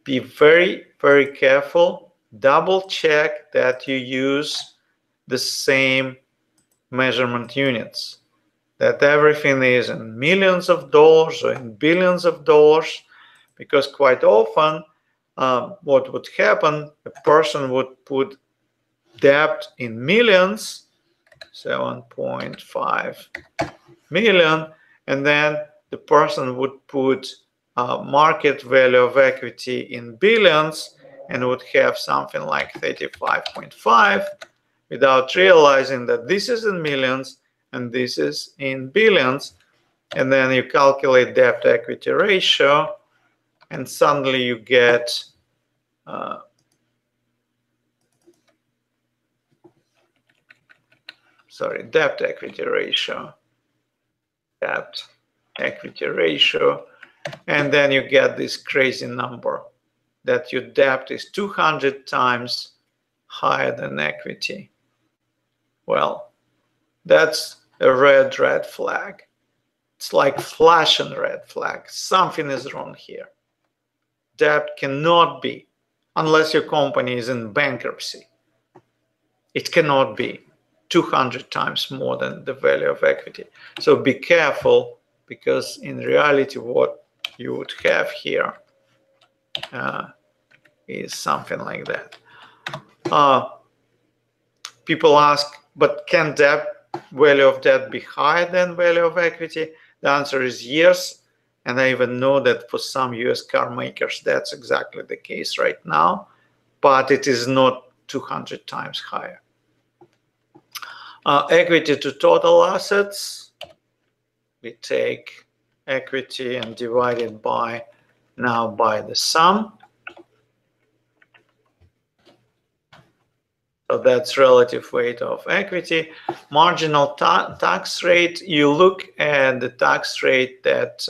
Be very, very careful. Double check that you use the same measurement units. that everything is in millions of dollars or in billions of dollars, because quite often what would happen, a person would put debt in millions, 7.5 million, and then the person would put market value of equity in billions and would have something like 35.5 without realizing that this is in millions and this is in billions. And then you calculate debt equity ratio and suddenly you get debt equity ratio, and then you get this crazy number that your debt is 200 times higher than equity. Well, that's a red flag. It's like flashing red flag. Something is wrong here. Debt cannot be, unless your company is in bankruptcy, it cannot be 200 times more than the value of equity. So be careful, because in reality what you would have here is something like that. People ask, but can value of debt be higher than value of equity? The answer is yes. And I even know that for some US car makers, that's exactly the case right now, but it is not 200 times higher. Equity to total assets, we take equity and divide it by the sum. So that's relative weight of equity. Marginal tax rate, you look at the tax rate that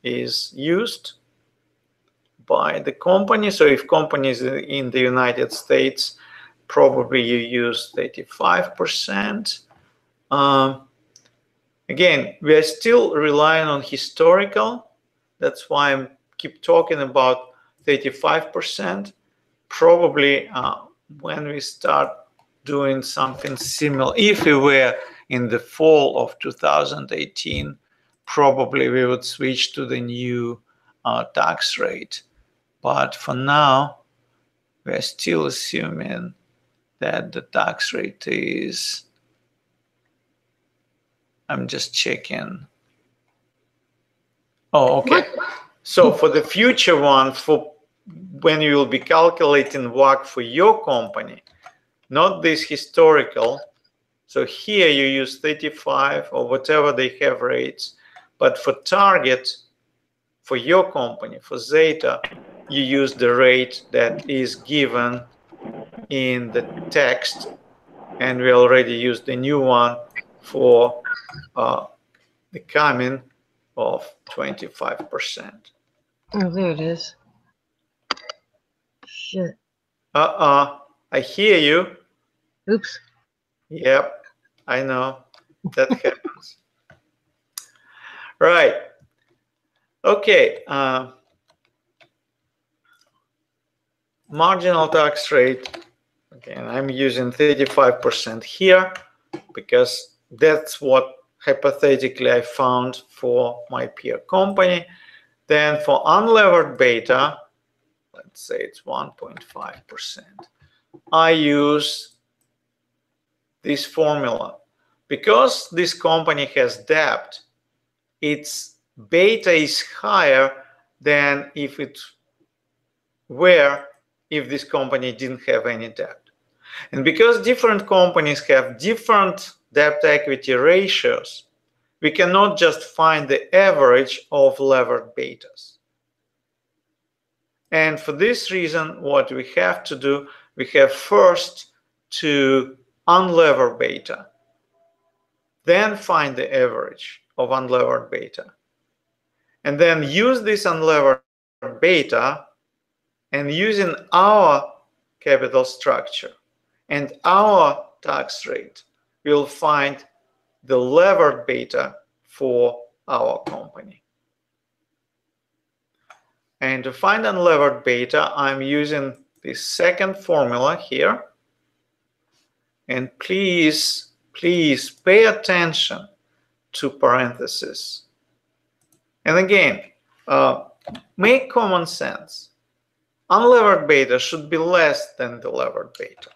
is used by the company. So if company is in the United States, probably you use 35%. Again, we are still relying on historical. That's why I keep talking about 35%. Probably when we start doing something similar, if we were in the fall of 2018, probably we would switch to the new tax rate. But for now, we're still assuming that the tax rate is, I'm just checking. Oh, okay. So for the future one, for when you will be calculating WACC for your company, not this historical. So here you use 35 or whatever they have rates, but for target, for your company, for Zeta, you use the rate that is given in the text, and we already used the new one for the coming of 25%. Oh, there it is. Shit. I hear you. Oops. Yep, I know. That happens. Right. Okay. Marginal tax rate. Again, I'm using 35% here because that's what hypothetically I found for my peer company. Then for unlevered beta, let's say it's 1.5%. I use this formula. Because this company has debt, its beta is higher than if it were if this company didn't have any debt. And because different companies have different debt equity ratios, we cannot just find the average of levered betas. And for this reason, what we have to do, we have first to unlever beta, then find the average of unlevered beta, and then use this unlevered beta, and using our capital structure and our tax rate, we'll find the levered beta for our company. And to find unlevered beta, I'm using this second formula here. And please pay attention two parentheses. And again, make common sense. Unlevered beta should be less than the levered beta.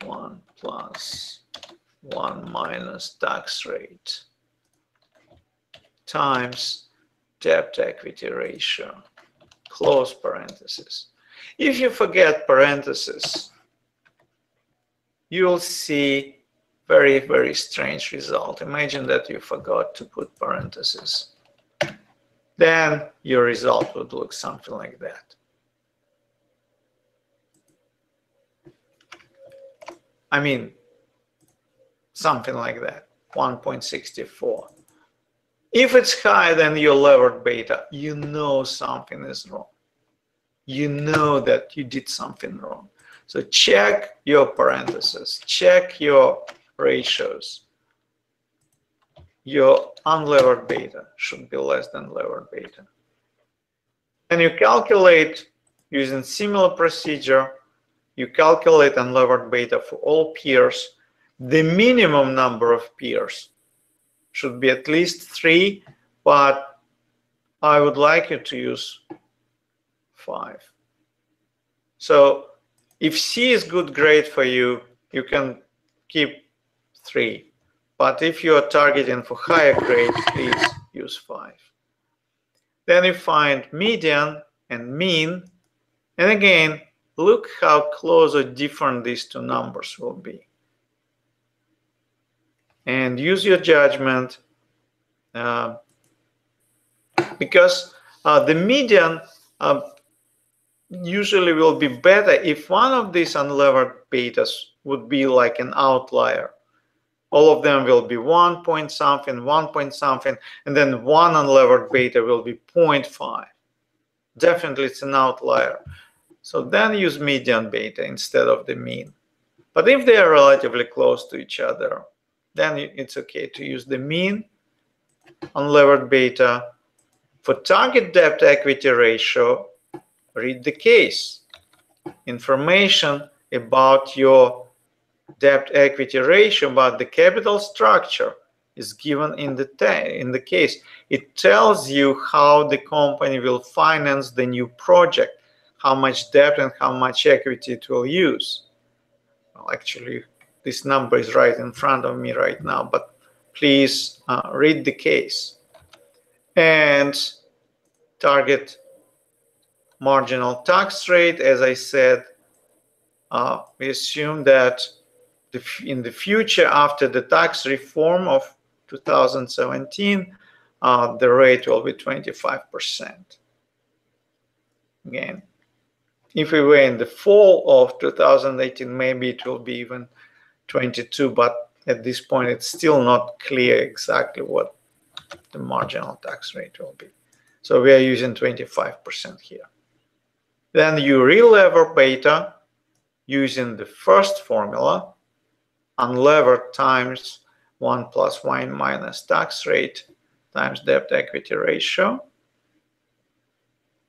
1 plus 1 minus tax rate times debt equity ratio, close parenthesis. If you forget parentheses, you'll see very, very strange result. Imagine that you forgot to put parentheses. Then your result would look something like that. I mean, something like that, 1.64. If it's higher than your levered beta, you know something is wrong. You know that you did something wrong. So check your parentheses, check your ratios. Your unlevered beta should be less than levered beta. And you calculate using similar procedure, you calculate unlevered beta for all peers. The minimum number of peers should be at least 3, but I would like you to use 5. So if C is good grade for you, you can keep 3. But if you are targeting for higher grade, please use 5. Then you find median and mean. And again, look how close or different these two numbers will be. And use your judgment because the median usually will be better if one of these unlevered betas would be like an outlier. All of them will be 1 point something, 1 point something, and then one unlevered beta will be 0.5. Definitely it's an outlier. So then use median beta instead of the mean. But if they are relatively close to each other, then it's okay to use the mean unlevered beta. For target debt equity ratio, read the case. Information about your debt equity ratio, about the capital structure is given in the case. It tells you how the company will finance the new project, how much debt and how much equity it will use. Well, actually, this number is right in front of me right now, but please read the case. And target marginal tax rate, as I said, we assume that in the future, after the tax reform of 2017, the rate will be 25%. Again, if we were in the fall of 2018, maybe it will be even 22, but at this point, it's still not clear exactly what the marginal tax rate will be. So we are using 25% here. Then you relever beta using the first formula, unlevered times 1 plus 1 minus tax rate times debt equity ratio.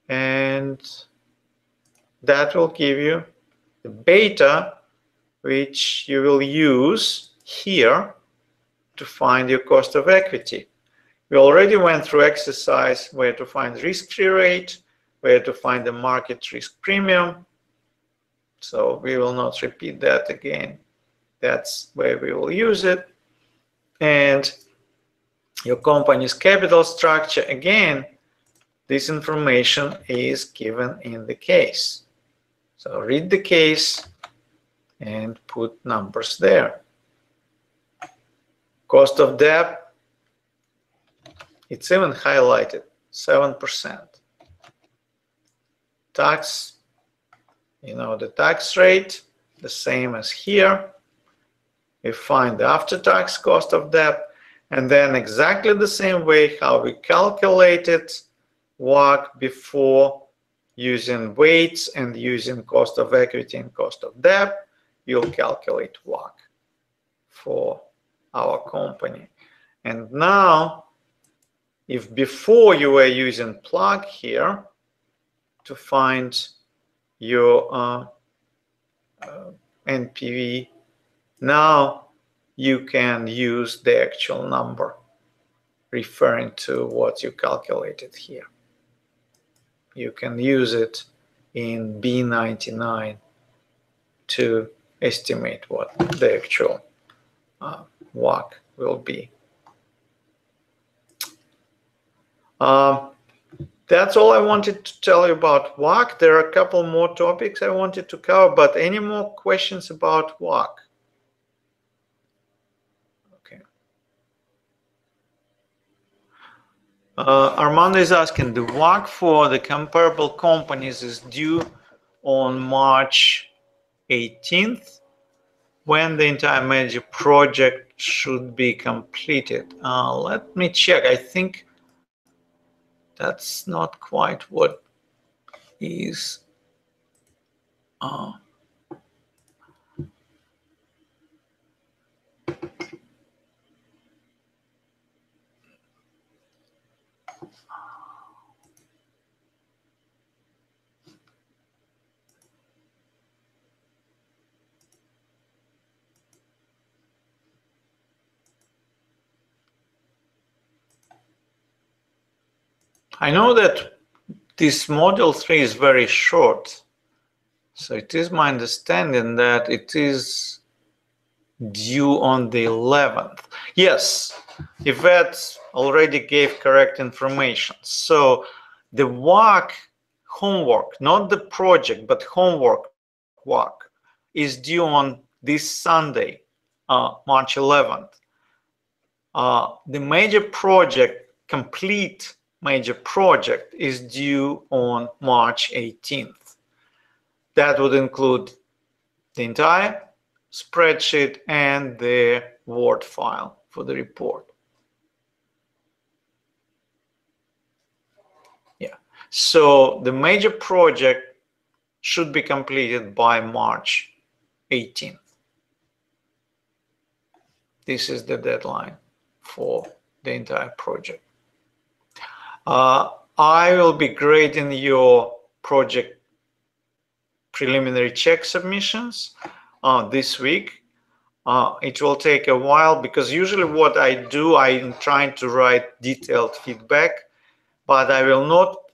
And that will give you the beta, which you will use here to find your cost of equity. We already went through exercise where to find risk-free rate, where to find the market risk premium. So we will not repeat that again. That's where we will use it. And your company's capital structure, again, this information is given in the case. So read the case and put numbers there. Cost of debt, it's even highlighted, 7%. Tax, you know, the tax rate, the same as here. We find the after-tax cost of debt, and then exactly the same way how we calculated WACC before, using weights and using cost of equity and cost of debt, you'll calculate WACC for our company. And now, if before you were using plug here to find your NPV, now you can use the actual number referring to what you calculated here. You can use it in B99 to estimate what the actual WACC will be. That's all I wanted to tell you about WACC. There are a couple more topics I wanted to cover, but any more questions about WACC? Okay. Armando is asking, the WACC for the comparable companies is due on March 18th, when the entire major project should be completed. Let me check. I think that's not quite what is. I know that this module 3 is very short, so it is my understanding that it is due on the 11th. Yes, Yvette already gave correct information. So the WACC homework, not the project, but homework WACC, is due on this Sunday, March 11th. The major project, complete major project, is due on March 18th. That would include the entire spreadsheet and the Word file for the report. Yeah, so the major project should be completed by March 18th. This is the deadline for the entire project. I will be grading your project preliminary check submissions this week. It will take a while because usually what I do, I'm trying to write detailed feedback, but I will not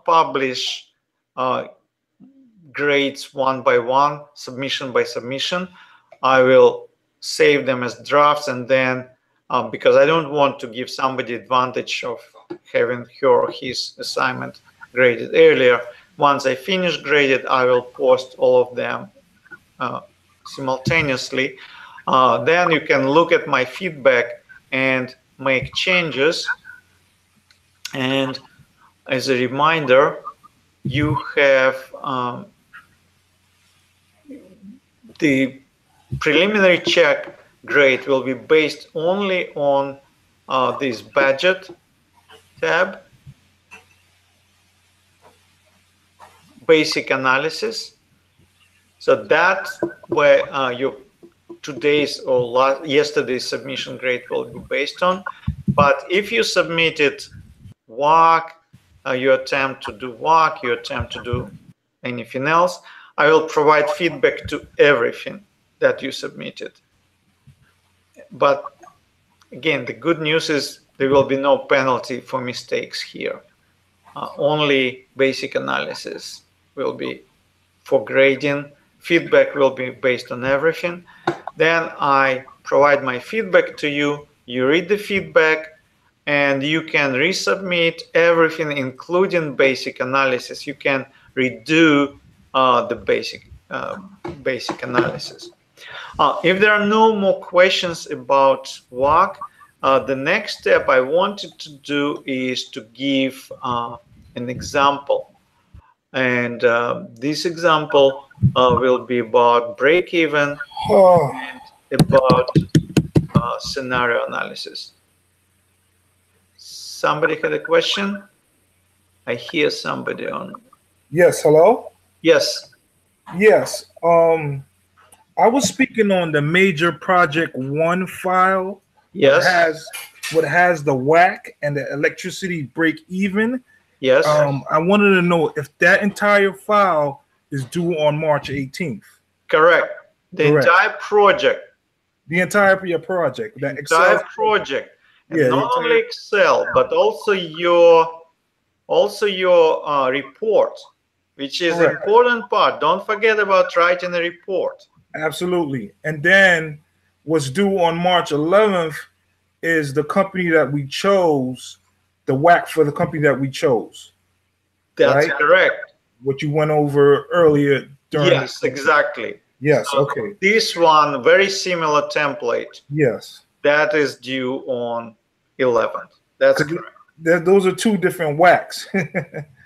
publish grades one by one, submission by submission. I will save them as drafts, and then because I don't want to give somebody advantage of having her or his assignment graded earlier. Once I finish graded, I will post all of them simultaneously. Then you can look at my feedback and make changes. And as a reminder, you have the preliminary check grade will be based only on this budget tab, basic analysis. So that's where your today's or yesterday's submission grade will be based on. But if you submitted WACC, you attempt to do WACC, you attempt to do anything else, I will provide feedback to everything that you submitted. But again, the good news is there will be no penalty for mistakes here. Only basic analysis will be for grading. Feedback will be based on everything. Then I provide my feedback to you. You read the feedback, and you can resubmit everything, including basic analysis. You can redo the basic analysis. If there are no more questions about WACC, the next step I wanted to do is to give an example. And this example will be about break-even and about scenario analysis. Somebody had a question? I hear somebody on. Yes, hello? Yes. Yes. I was speaking on the major project 1 file. Yes. What has the WACC and the electricity break even. Yes. I wanted to know if that entire file is due on March 18th. Correct. The entire project The entire of your project. The entire project. And yeah, not only Excel, but also your report, which is an important part. Don't forget about writing a report. Absolutely. And then what's due on March 11th is the company that we chose, the WACC for the company that we chose. That's correct. What you went over earlier during Yes, exactly. Yes, so okay. This one, very similar template. Yes. That is due on 11th. That's correct. Those are two different WACCs.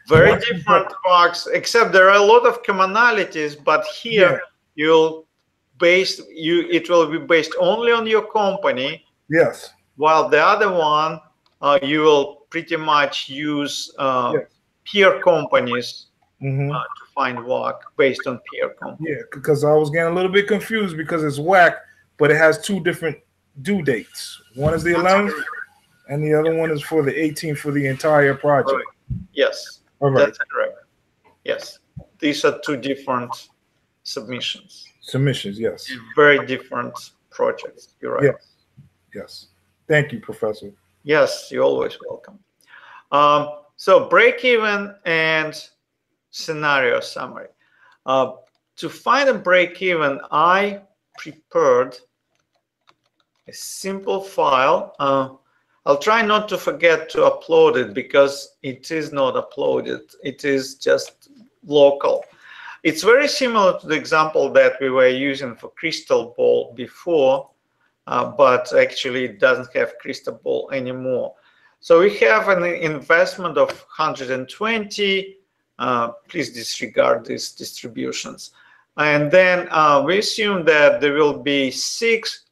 Very different WACCs, except there are a lot of commonalities, but here it will be based only on your company. Yes. While the other one, you will pretty much use peer companies to find WACC based on peer companies. Yeah, because I was getting a little bit confused because it's WACC, but it has two different due dates. One is the 11th, and the other one is for the 18th for the entire project. Right. Yes, that's correct. Yes, these are two different submissions. Submissions, yes. Very different projects. You're right. Yes. Yes. Thank you, Professor. Yes, you're always welcome. So break-even and scenario summary. To find a break-even, I prepared a simple file. I'll try not to forget to upload it because it is not uploaded. It is just local. It's very similar to the example that we were using for crystal ball before, but actually it doesn't have crystal ball anymore. So we have an investment of 120. Please disregard these distributions. And then we assume that there will be 6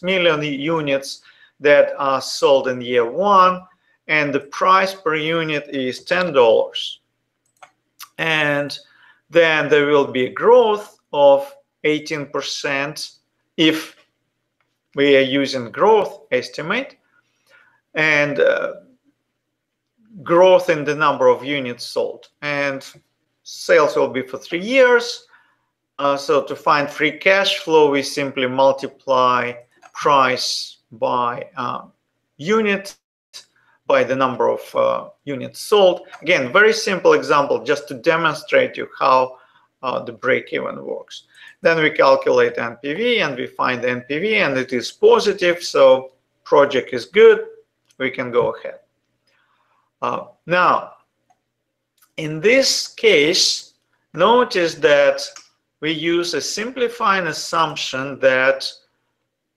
million units that are sold in year one, and the price per unit is $10. And then there will be a growth of 18% if we are using growth estimate, and growth in the number of units sold. And sales will be for 3 years. So to find free cash flow, we simply multiply price by unit by the number of units sold. Again, very simple example just to demonstrate you how the break-even works. Then we calculate NPV and we find the NPV and it is positive, so project is good, we can go ahead. Now, in this case, notice that we use a simplifying assumption that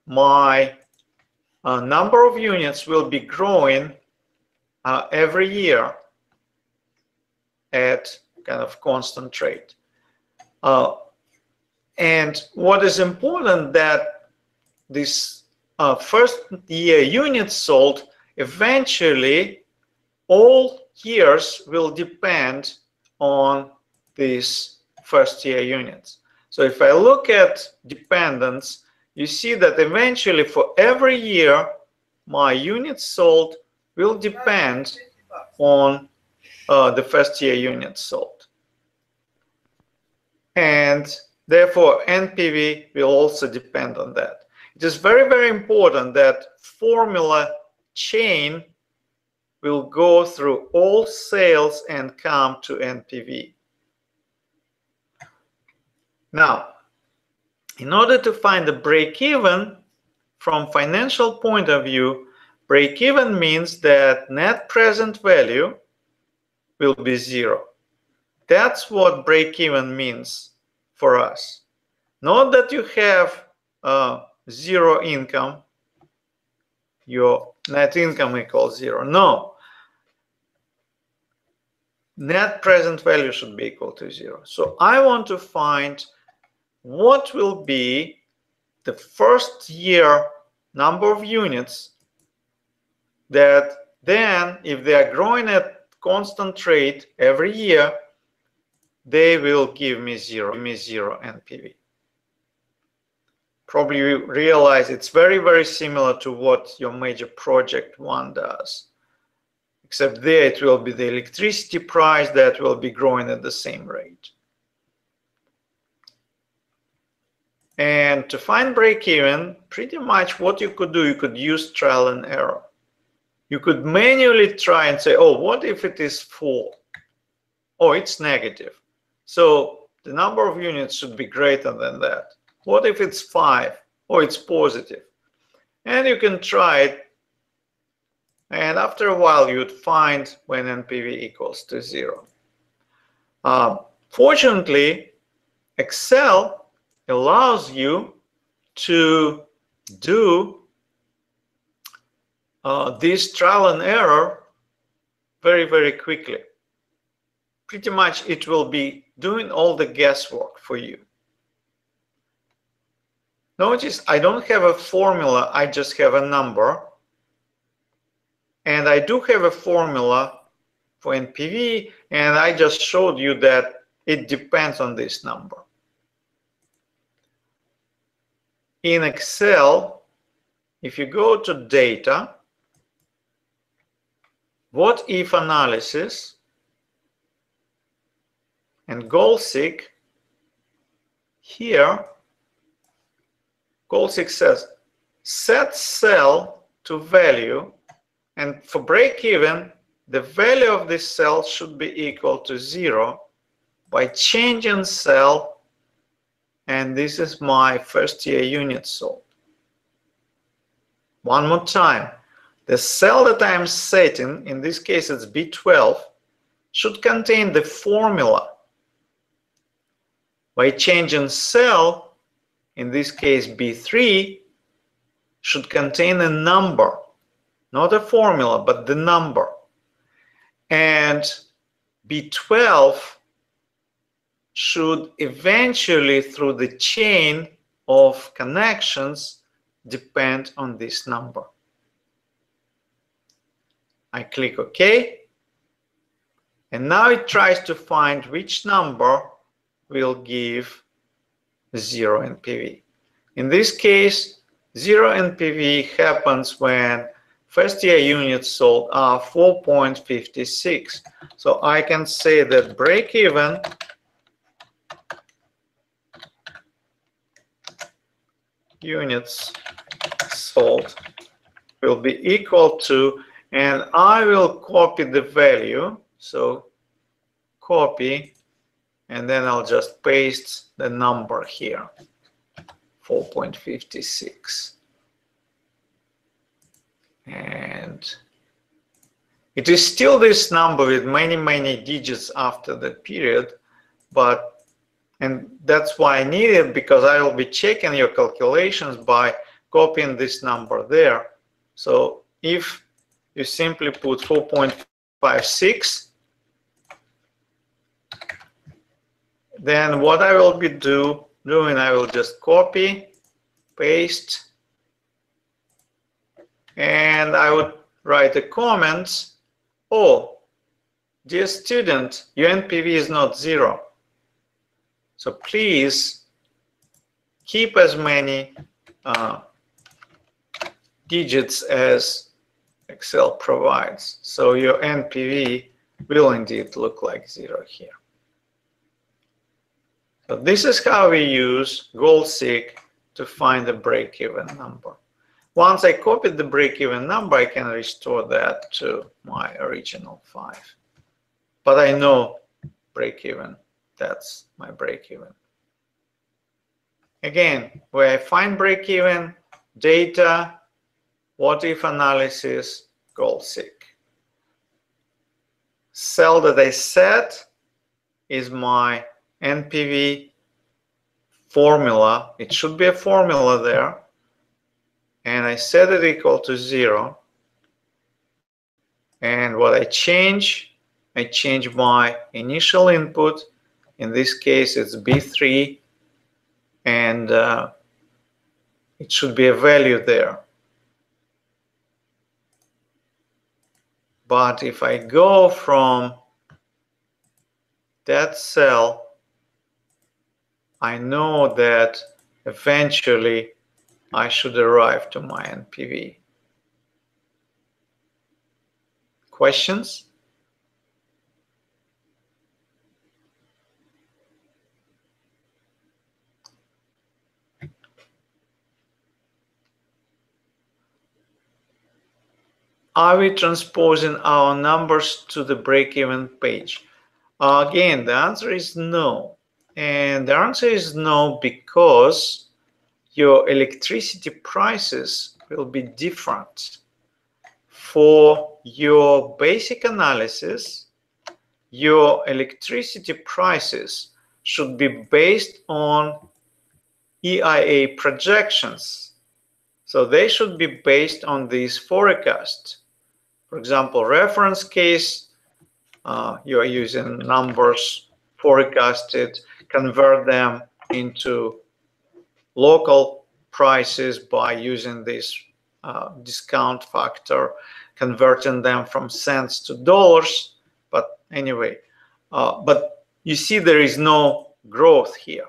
my number of units will be growing every year at kind of constant rate. And what is important that this first year units sold, eventually all years will depend on these first year units. So if I look at dependence, you see that eventually for every year, my units sold will depend on the first year units sold. And therefore, NPV will also depend on that. It is very, very important that formula chain will go through all sales and come to NPV. Now, in order to find the break-even, from financial point of view, break-even means that net present value will be 0. That's what break-even means for us. Not that you have 0 income, your net income equals 0. No. Net present value should be equal to 0. So I want to find what will be the first year number of units that then, if they are growing at constant rate every year, they will give me 0 NPV. Probably you realize it's very, very similar to what your major project one does. Except there it will be the electricity price that will be growing at the same rate. And to find break-even, pretty much what you could do, you could use trial and error. You could manually try and say, oh, what if it is 4? Oh, it's negative. So the number of units should be greater than that. What if it's 5? Oh, it's positive. And you can try it. And after a while, you'd find when NPV equals to 0. Fortunately, Excel allows you to do this trial and error very, very quickly. Pretty much it will be doing all the guesswork for you. Notice I don't have a formula, I just have a number. And I do have a formula for NPV, and I just showed you that it depends on this number. In Excel, if you go to data, what if analysis, and goal seek, here, goal seek says set cell to value, and for break even, the value of this cell should be equal to 0 by changing cell, and this is my first year unit sold. One more time, the cell that I'm setting, in this case it's B12, should contain the formula. By changing cell, in this case B3, should contain a number, not a formula, but the number. And B12 should eventually, through the chain of connections, depend on this number. I click OK. And now it tries to find which number will give 0 NPV. In this case, 0 NPV happens when first year units sold are 4.56. So I can say that break even units sold will be equal to, and I will copy the value. So copy, and then I'll just paste the number here, 4.56. And it is still this number with many, many digits after the period, and that's why I need it, because I will be checking your calculations by copying this number there. So if you simply put 4.56, then what I will be doing, I will just copy, paste, and I would write a comment. Oh, dear student, your NPV is not 0. So please keep as many digits as Excel provides. So your NPV will indeed look like 0 here. So this is how we use goal seek to find a break-even number. Once I copied the break-even number, I can restore that to my original 5. But I know break-even, that's my break-even. Again, where I find break-even, data, what if analysis, goal seek. Cell that I set is my NPV formula. It should be a formula there. And I set it equal to 0. And what I change my initial input. In this case, it's B3. And it should be a value there. But if I go from that cell, I know that eventually I should arrive to my NPV. Questions? are we transposing our numbers to the break-even page? Again, the answer is no. And the answer is no because your electricity prices will be different. For your basic analysis, your electricity prices should be based on EIA projections. So they should be based on these forecasts. For example, reference case, you are using numbers forecasted, convert them into local prices by using this discount factor, converting them from cents to dollars. But anyway, but you see there is no growth here.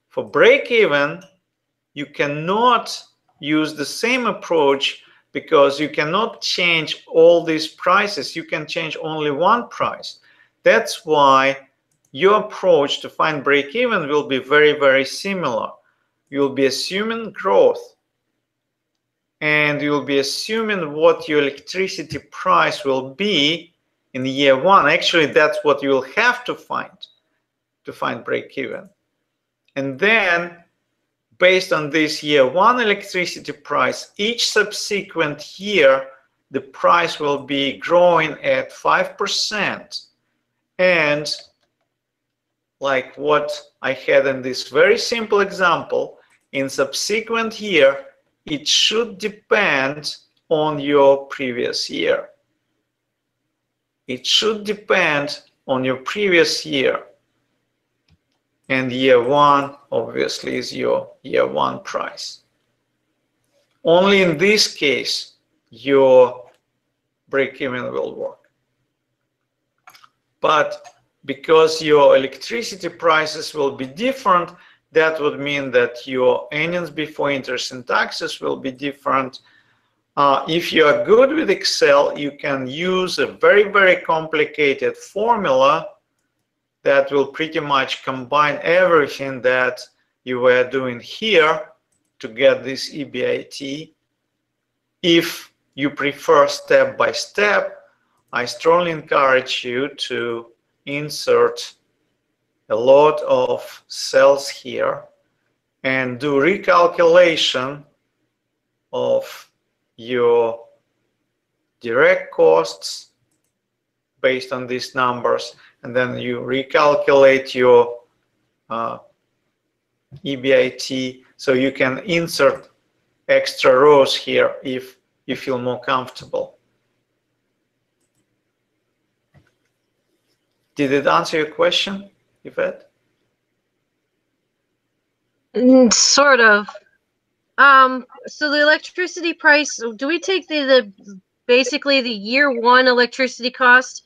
For break-even, you cannot use the same approach because you cannot change all these prices. You can change only one price. That's why your approach to find break-even will be very, very similar. You'll be assuming growth, and you'll be assuming what your electricity price will be in year one. Actually, that's what you'll have to find break-even. And then, based on this year one electricity price, each subsequent year, the price will be growing at 5%. And like what I had in this very simple example, in subsequent year, it should depend on your previous year. It should depend on your previous year. And year one, obviously, is your year one price. Only in this case, your break-even will work. But because your electricity prices will be different, that would mean that your earnings before interest and taxes will be different. If you are good with Excel, you can use a very, very complicated formula that will pretty much combine everything that you were doing here to get this EBIT. If you prefer step by step, I strongly encourage you to insert a lot of cells here and do recalculation of your direct costs based on these numbers, and then you recalculate your EBIT, so you can insert extra rows here if you feel more comfortable. Did it answer your question, Yvette? Sort of. So the electricity price, do we take basically the year one electricity cost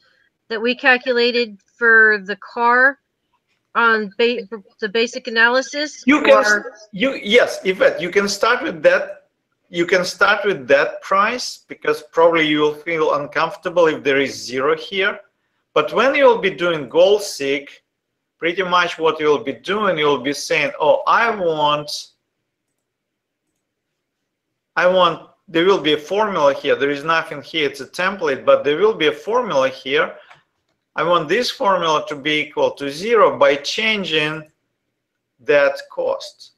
that we calculated for the car on the basic analysis? Yes, Yvette, you can start with that. You can start with that price because probably you will feel uncomfortable if there is zero here. But when you'll be doing goal seek, pretty much what you'll be doing, you'll be saying, oh, there will be a formula here. There is nothing here, it's a template, but there will be a formula here. I want this formula to be equal to 0 by changing that cost.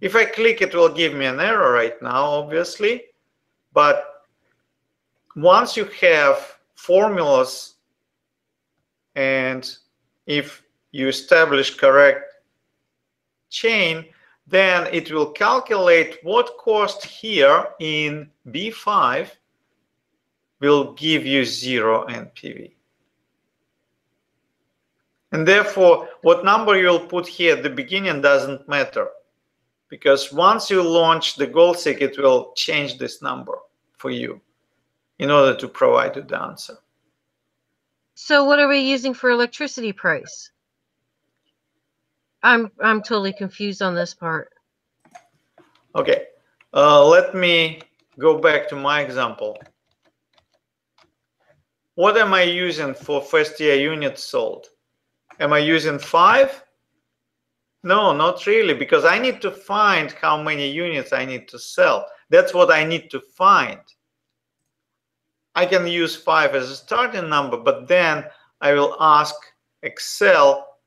If I click, it will give me an error right now, obviously. But once you have formulas, and if you establish correct chain, then it will calculate what cost here in B5 will give you 0 NPV. And therefore, what number you'll put here at the beginning doesn't matter, because once you launch the goal seek, it will change this number for you in order to provide you the answer. So what are we using for electricity price? I'm totally confused on this part. Okay, let me go back to my example. What am I using for first year units sold? Am I using 5? No, not really, because I need to find how many units I need to sell. That's what I need to find. I can use 5 as a starting number, but then I will ask Excel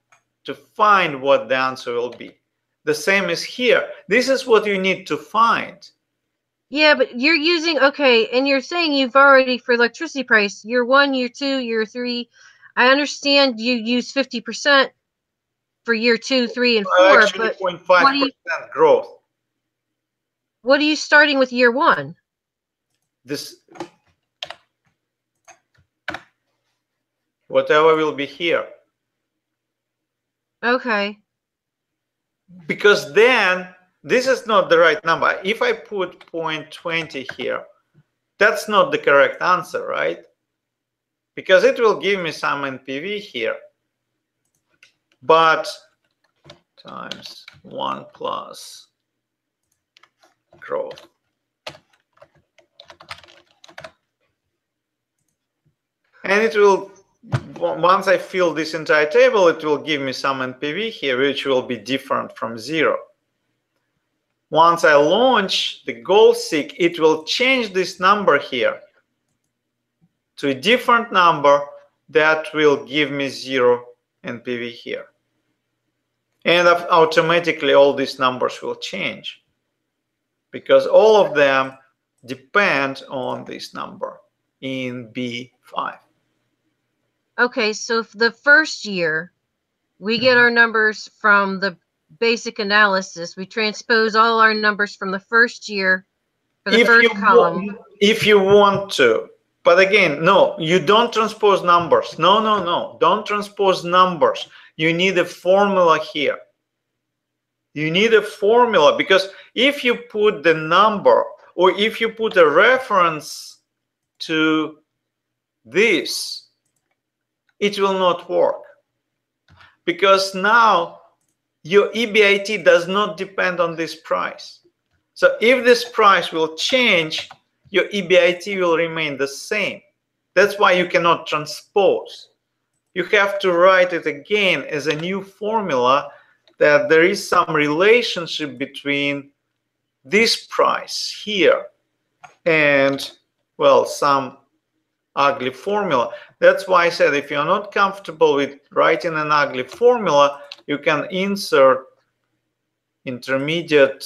to find what the answer will be. The same is here. This is what you need to find. Yeah, but you're using, okay, and you're saying you've already, for electricity price, year 1, year 2, year 3. I understand you use 50% for year 2, 3, and 4, actually, but 0.5% growth. What are you starting with year 1? This, whatever will be here. Okay. Because then this is not the right number. If I put 0.20 here, that's not the correct answer, right? Because it will give me some NPV here. But times 1 plus growth. And it will, once I fill this entire table, it will give me some NPV here, which will be different from 0. Once I launch the goal seek, it will change this number here to a different number that will give me 0 NPV here. And automatically all these numbers will change because all of them depend on this number in B5. Okay, so for the first year, we get our numbers from the basic analysis. We transpose all our numbers from the first year for the first column. If you want to. But again, no, you don't transpose numbers. No, no, no. Don't transpose numbers. You need a formula here. You need a formula because if you put the number or if you put a reference to this, it will not work. Because now your EBIT does not depend on this price. So if this price will change, your EBIT will remain the same. That's why you cannot transpose. You have to write it again as a new formula that there is some relationship between this price here and, well, some ugly formula. That's why I said if you're not comfortable with writing an ugly formula, you can insert intermediate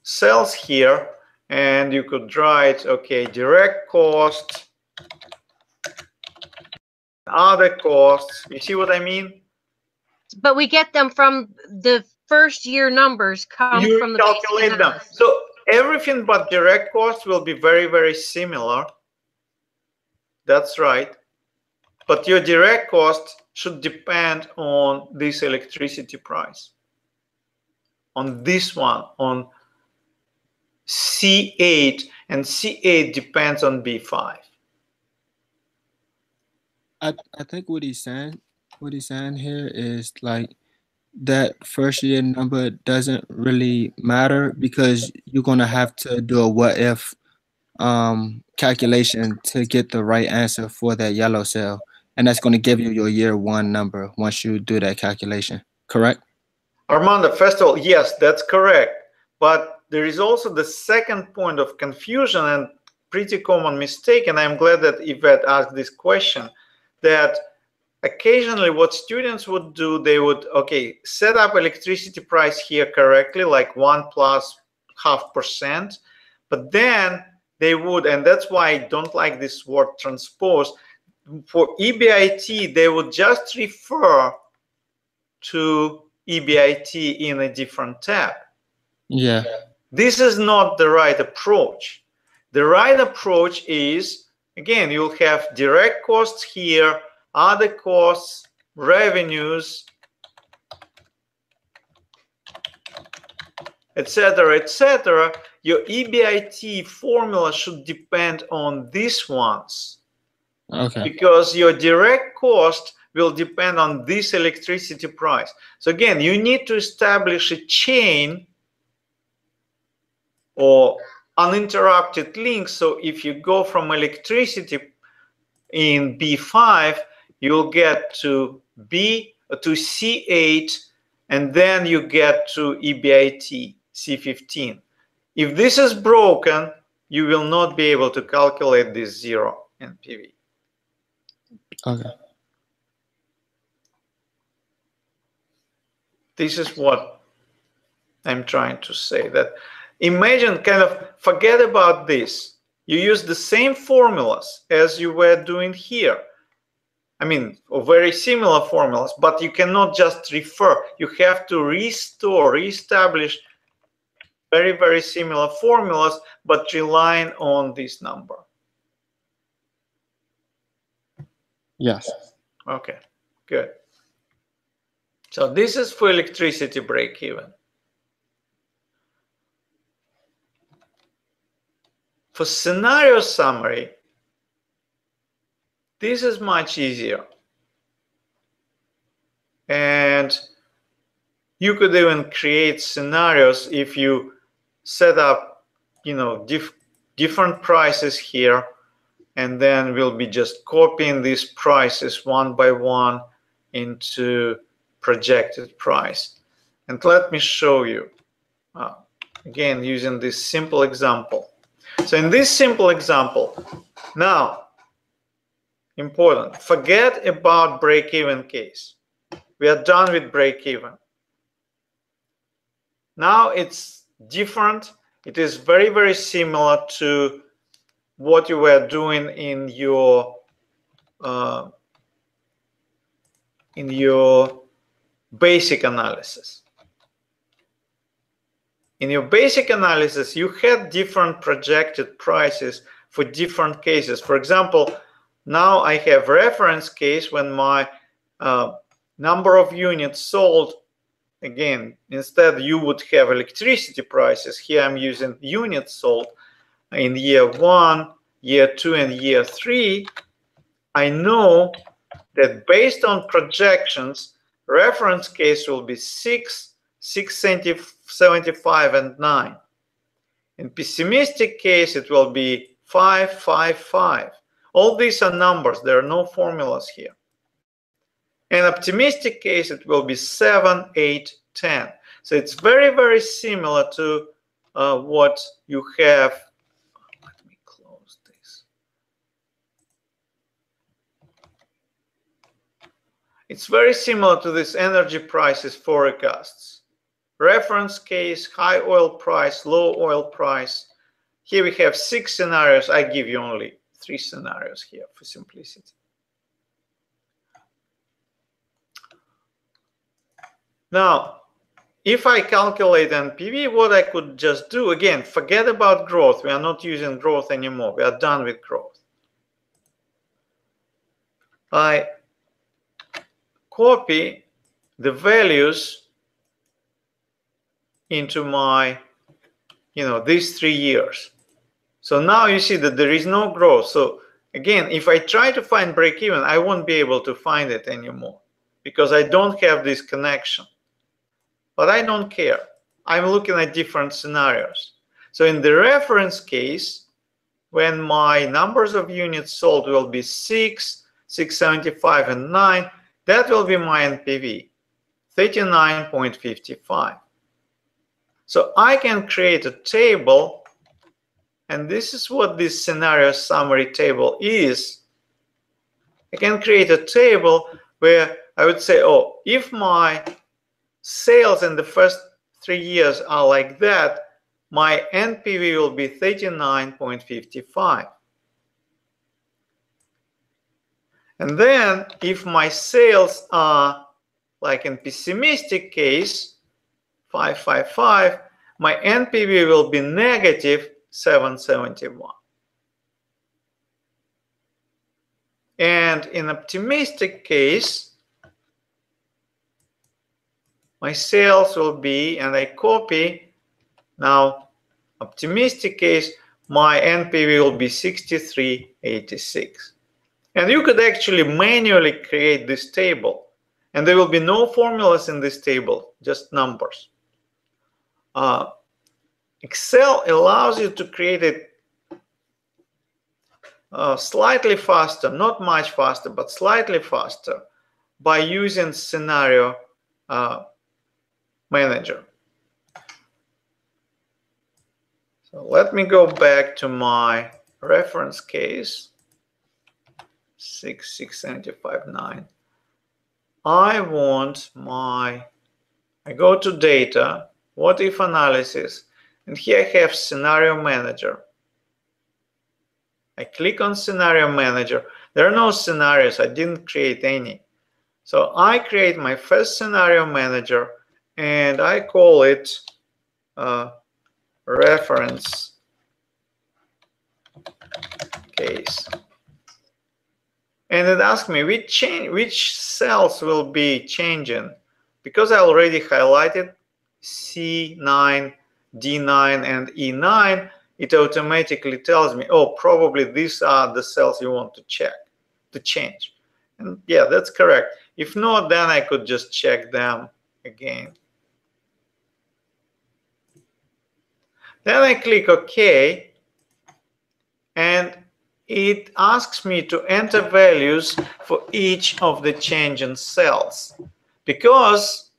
cells here, and you could write, okay, direct cost, other costs. You see what I mean? But we get them from the first year numbers come You from the calculate them. So everything but direct cost will be very, very similar. That's right. But your direct cost should depend on this electricity price. On this one, on C8, and C8 depends on B5. I think what he's saying here is like that first year number doesn't really matter because you're gonna have to do a what if calculation to get the right answer for that yellow cell, and that's going to give you your year 1 number once you do that calculation, correct? Armando, first of all, yes, that's correct, but there is also the second point of confusion and pretty common mistake, and I'm glad that Yvette asked this question, that occasionally what students would do, they would, okay, set up electricity price here correctly, like 1 plus 0.5%, but then they would, and that's why I don't like this word transpose, for EBIT, they would just refer to EBIT in a different tab. Yeah. This is not the right approach. The right approach is, again, you'll have direct costs here, other costs, revenues, etc., etc. Your EBIT formula should depend on these ones. Okay. Because your direct cost will depend on this electricity price. So again, you need to establish a chain or uninterrupted link. So if you go from electricity in B5, you'll get to C8, and then you get to EBIT, C15. If this is broken, you will not be able to calculate this 0 NPV. Okay. This is what I'm trying to say, that imagine, kind of forget about this. You use the same formulas as you were doing here. I mean, very similar formulas, but you cannot just refer. You have to reestablish very, very similar formulas, but relying on this number. Yes. Okay, good. So this is for electricity break-even. For scenario summary, this is much easier. And you could even create scenarios if you set up, you know, different prices here, and then we'll be just copying these prices one by one into projected price. And let me show you, again, using this simple example. So in this simple example, now, important, forget about break-even case. We are done with break-even. Now it's different. It is very, very similar to what you were doing in your basic analysis. In your basic analysis, you had different projected prices for different cases. For example, now I have reference case when my number of units sold, again, instead you would have electricity prices. Here I'm using units sold in year 1, year 2, and year 3. I know that based on projections, reference case will be 6, 675, and 9. In pessimistic case, it will be 5, 5, 5. All these are numbers. There are no formulas here. In optimistic case, it will be 7, 8, 10. So it's very, very similar to what you have. Let me close this. It's very similar to this energy prices forecasts. Reference case, high oil price, low oil price. Here we have 6 scenarios. I give you only 3 scenarios here for simplicity. Now, if I calculate NPV, what I could just do, again, forget about growth. We are not using growth anymore. We are done with growth. I copy the values into my, these 3 years. So now you see that there is no growth. So again, if I try to find break even, I won't be able to find it anymore because I don't have this connection. But I don't care. I'm looking at different scenarios. So in the reference case, when my numbers of units sold will be 6, 675, and 9, that will be my NPV, 39.55. So I can create a table, and this is what this scenario summary table is. I can create a table where I would say, oh, if my sales in the first 3 years are like that, my NPV will be 39.55. And then if my sales are like in pessimistic case, 555, my NPV will be negative 771. And in optimistic case, my sales will be, and I copy, now optimistic case, my NPV will be 63.86. And you could actually manually create this table. And there will be no formulas in this table, just numbers. Excel allows you to create it slightly faster, not much faster, but slightly faster by using scenario manager. So let me go back to my reference case, 66759. I go to data, what if analysis, and here I have scenario manager. I click on scenario manager. There are no scenarios, I didn't create any. So I create my first scenario manager and I call it reference case. And it asks me which cells will be changing. Because I already highlighted C9, D9, and E9, it automatically tells me, oh, probably these are the cells you want to change. And yeah, that's correct. If not, then I could just check them again. Then I click OK, and it asks me to enter values for each of the changing cells. Because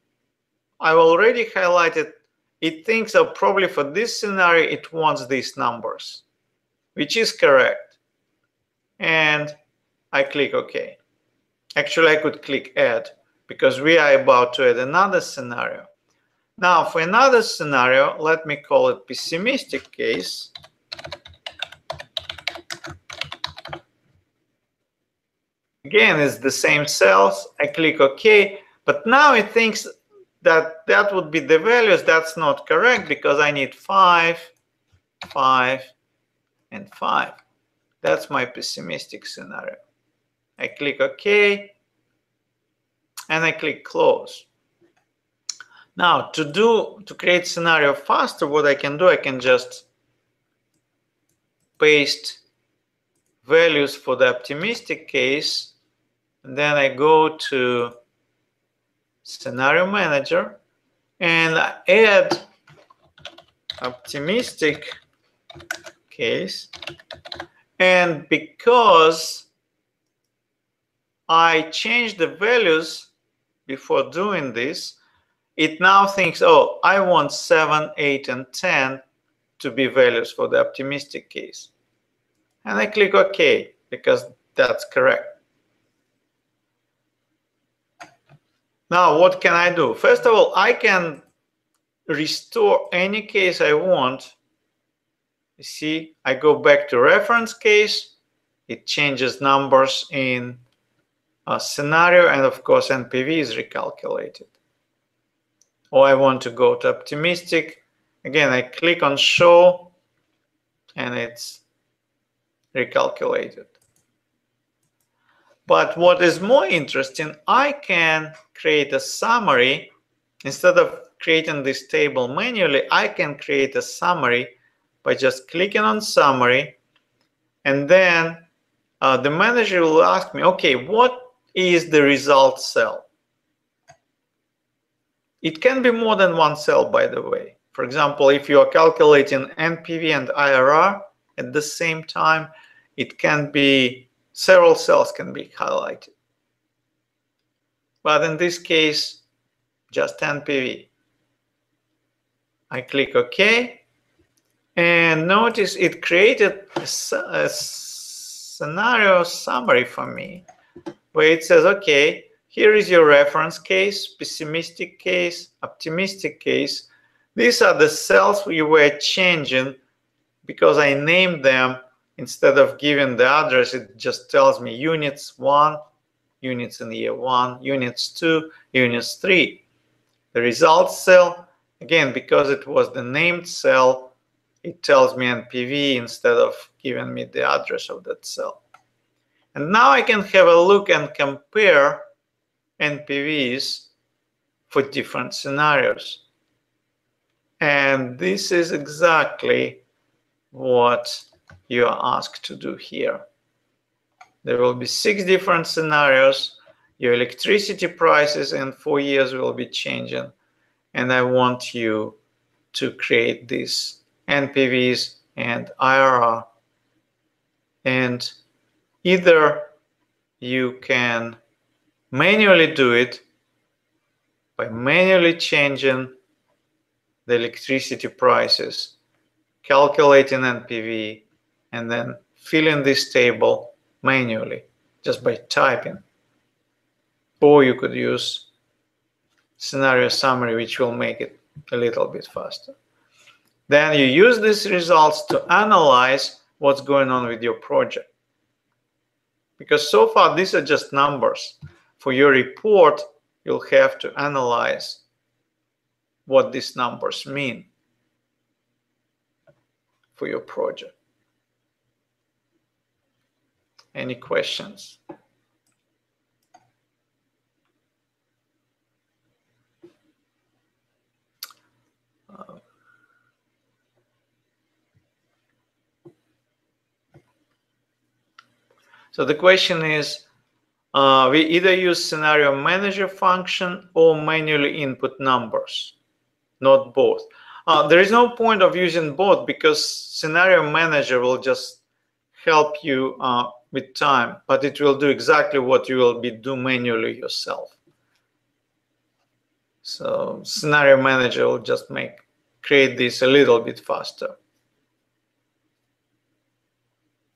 I've already highlighted, it thinks of probably for this scenario, it wants these numbers, which is correct. And I click OK. Actually, I could click Add, because we are about to add another scenario. Now, for another scenario, let me call it pessimistic case. Again, it's the same cells. I click OK, but now it thinks that that would be the values. That's not correct because I need 5, 5, and 5. That's my pessimistic scenario. I click OK, and I click Close. Now, to create scenario faster, what I can do, I can just paste values for the optimistic case, and then I go to Scenario Manager and I add optimistic case. And because I changed the values before doing this, it now thinks, oh, I want 7, 8, and 10 to be values for the optimistic case. And I click OK because that's correct. Now, what can I do? First of all, I can restore any case I want. You see, I go back to reference case. It changes numbers in a scenario, and of course, NPV is recalculated. Or I want to go to optimistic. Again, I click on show, and it's recalculated. But what is more interesting, I can create a summary. Instead of creating this table manually, I can create a summary by just clicking on summary. And then the manager will ask me, okay, what is the result cell? It can be more than one cell, by the way. For example, if you are calculating NPV and IRR at the same time, it can be several cells can be highlighted. But in this case, just NPV. I click OK. And notice it created a scenario summary for me, where it says, okay, here is your reference case, pessimistic case, optimistic case. These are the cells we were changing because I named them. Instead of giving the address, it just tells me units 1, units in year 1, units 2, units 3. The results cell, again, because it was the named cell, it tells me NPV instead of giving me the address of that cell. And now I can have a look and compare NPVs for different scenarios. And this is exactly what you are asked to do here. There will be 6 different scenarios. Your electricity prices in 4 years will be changing. And I want you to create these NPVs and IRR. And either you can manually do it by manually changing the electricity prices calculating NPV, and then filling this table manually just by typing. Or you could use scenario summary, which will make it a little bit faster. Then you use these results to analyze what's going on with your project. Because so far, these are just numbers. For your report, you'll have to analyze what these numbers mean for your project. Any questions? So the question is, we either use scenario manager function or manually input numbers, not both. There is no point of using both because scenario manager will just help you with time, but it will do exactly what you will be do manually yourself. So scenario manager will just create this a little bit faster.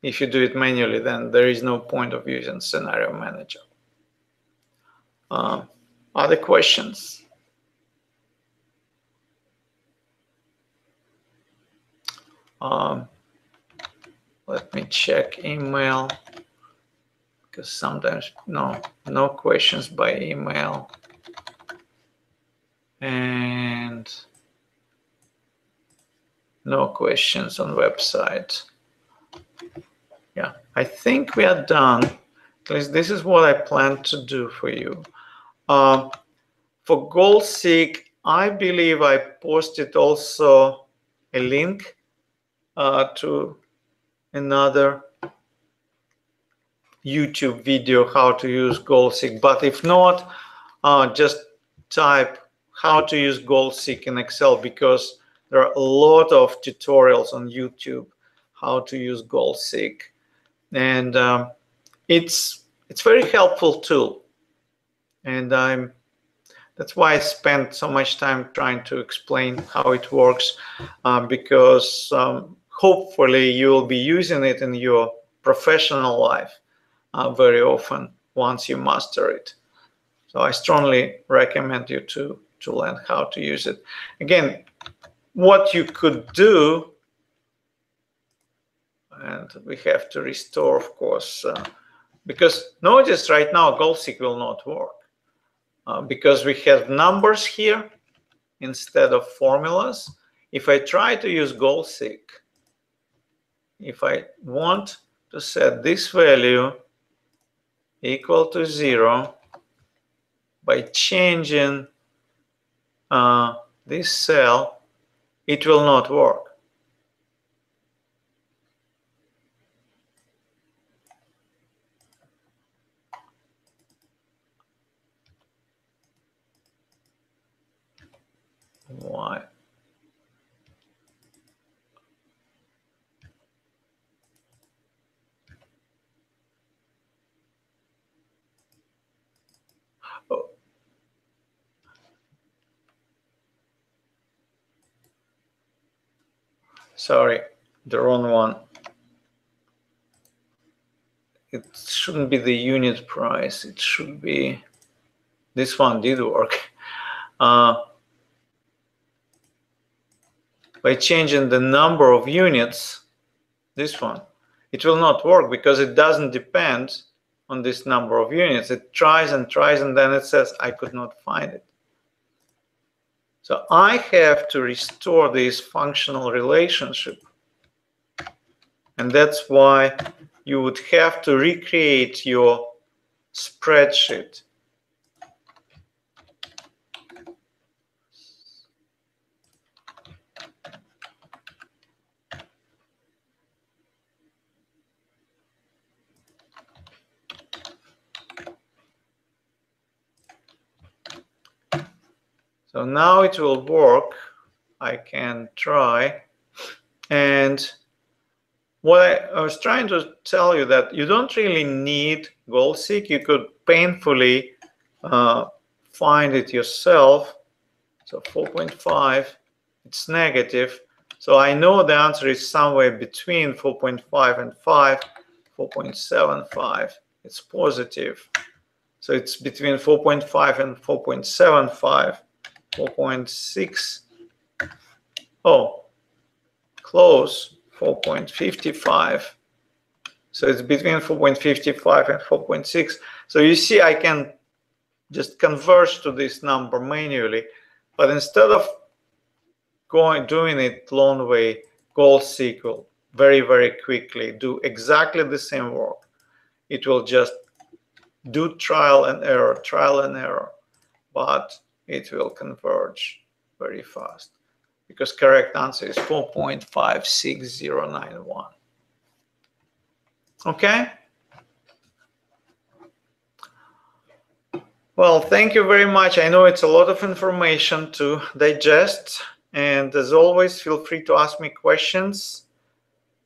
If you do it manually, then there is no point of using scenario manager. Other questions? Let me check email, because sometimes no questions by email. And no questions on website. Yeah, I think we are done. At least this is what I plan to do for you. For GoalSeek, I believe I posted also a link to another YouTube video how to use GoalSeek. But if not, just type how to use GoalSeek in Excel, because there are a lot of tutorials on YouTube how to use GoalSeek. And it's very helpful tool, and that's why I spent so much time trying to explain how it works, because hopefully you will be using it in your professional life very often once you master it. So I strongly recommend you to learn how to use it. Again, what you could do, and we have to restore, of course, because notice right now GoalSeek will not work because we have numbers here instead of formulas. If I try to use GoalSeek, if I want to set this value equal to 0 by changing this cell, it will not work. Why? Oh. Sorry, the wrong one. It shouldn't be the unit price. It should be, this one did work. By changing the number of units, this one, it will not work because it doesn't depend on this number of units. It tries and tries, and then it says, I could not find it. So I have to restore this functional relationship. And that's why you would have to recreate your spreadsheet. So now it will work. I can try. And what I was trying to tell you that you don't really need GoalSeek. You could painfully find it yourself. So 4.5, it's negative. So I know the answer is somewhere between 4.5 and 5, 4.75. It's positive. So it's between 4.5 and 4.75, 4.6. Oh, close, 4.55. So it's between 4.55 and 4.6. So you see, I can just converge to this number manually, but instead of doing it long way, Gold SQL, very, very quickly, do exactly the same work. It will just do trial and error, but it will converge very fast because correct answer is 4.56091. Okay? Well, thank you very much. I know it's a lot of information to digest. And as always, feel free to ask me questions.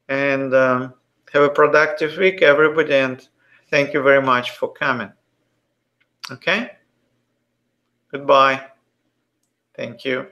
And have a productive week, everybody. And thank you very much for coming. Okay? Goodbye. Thank you.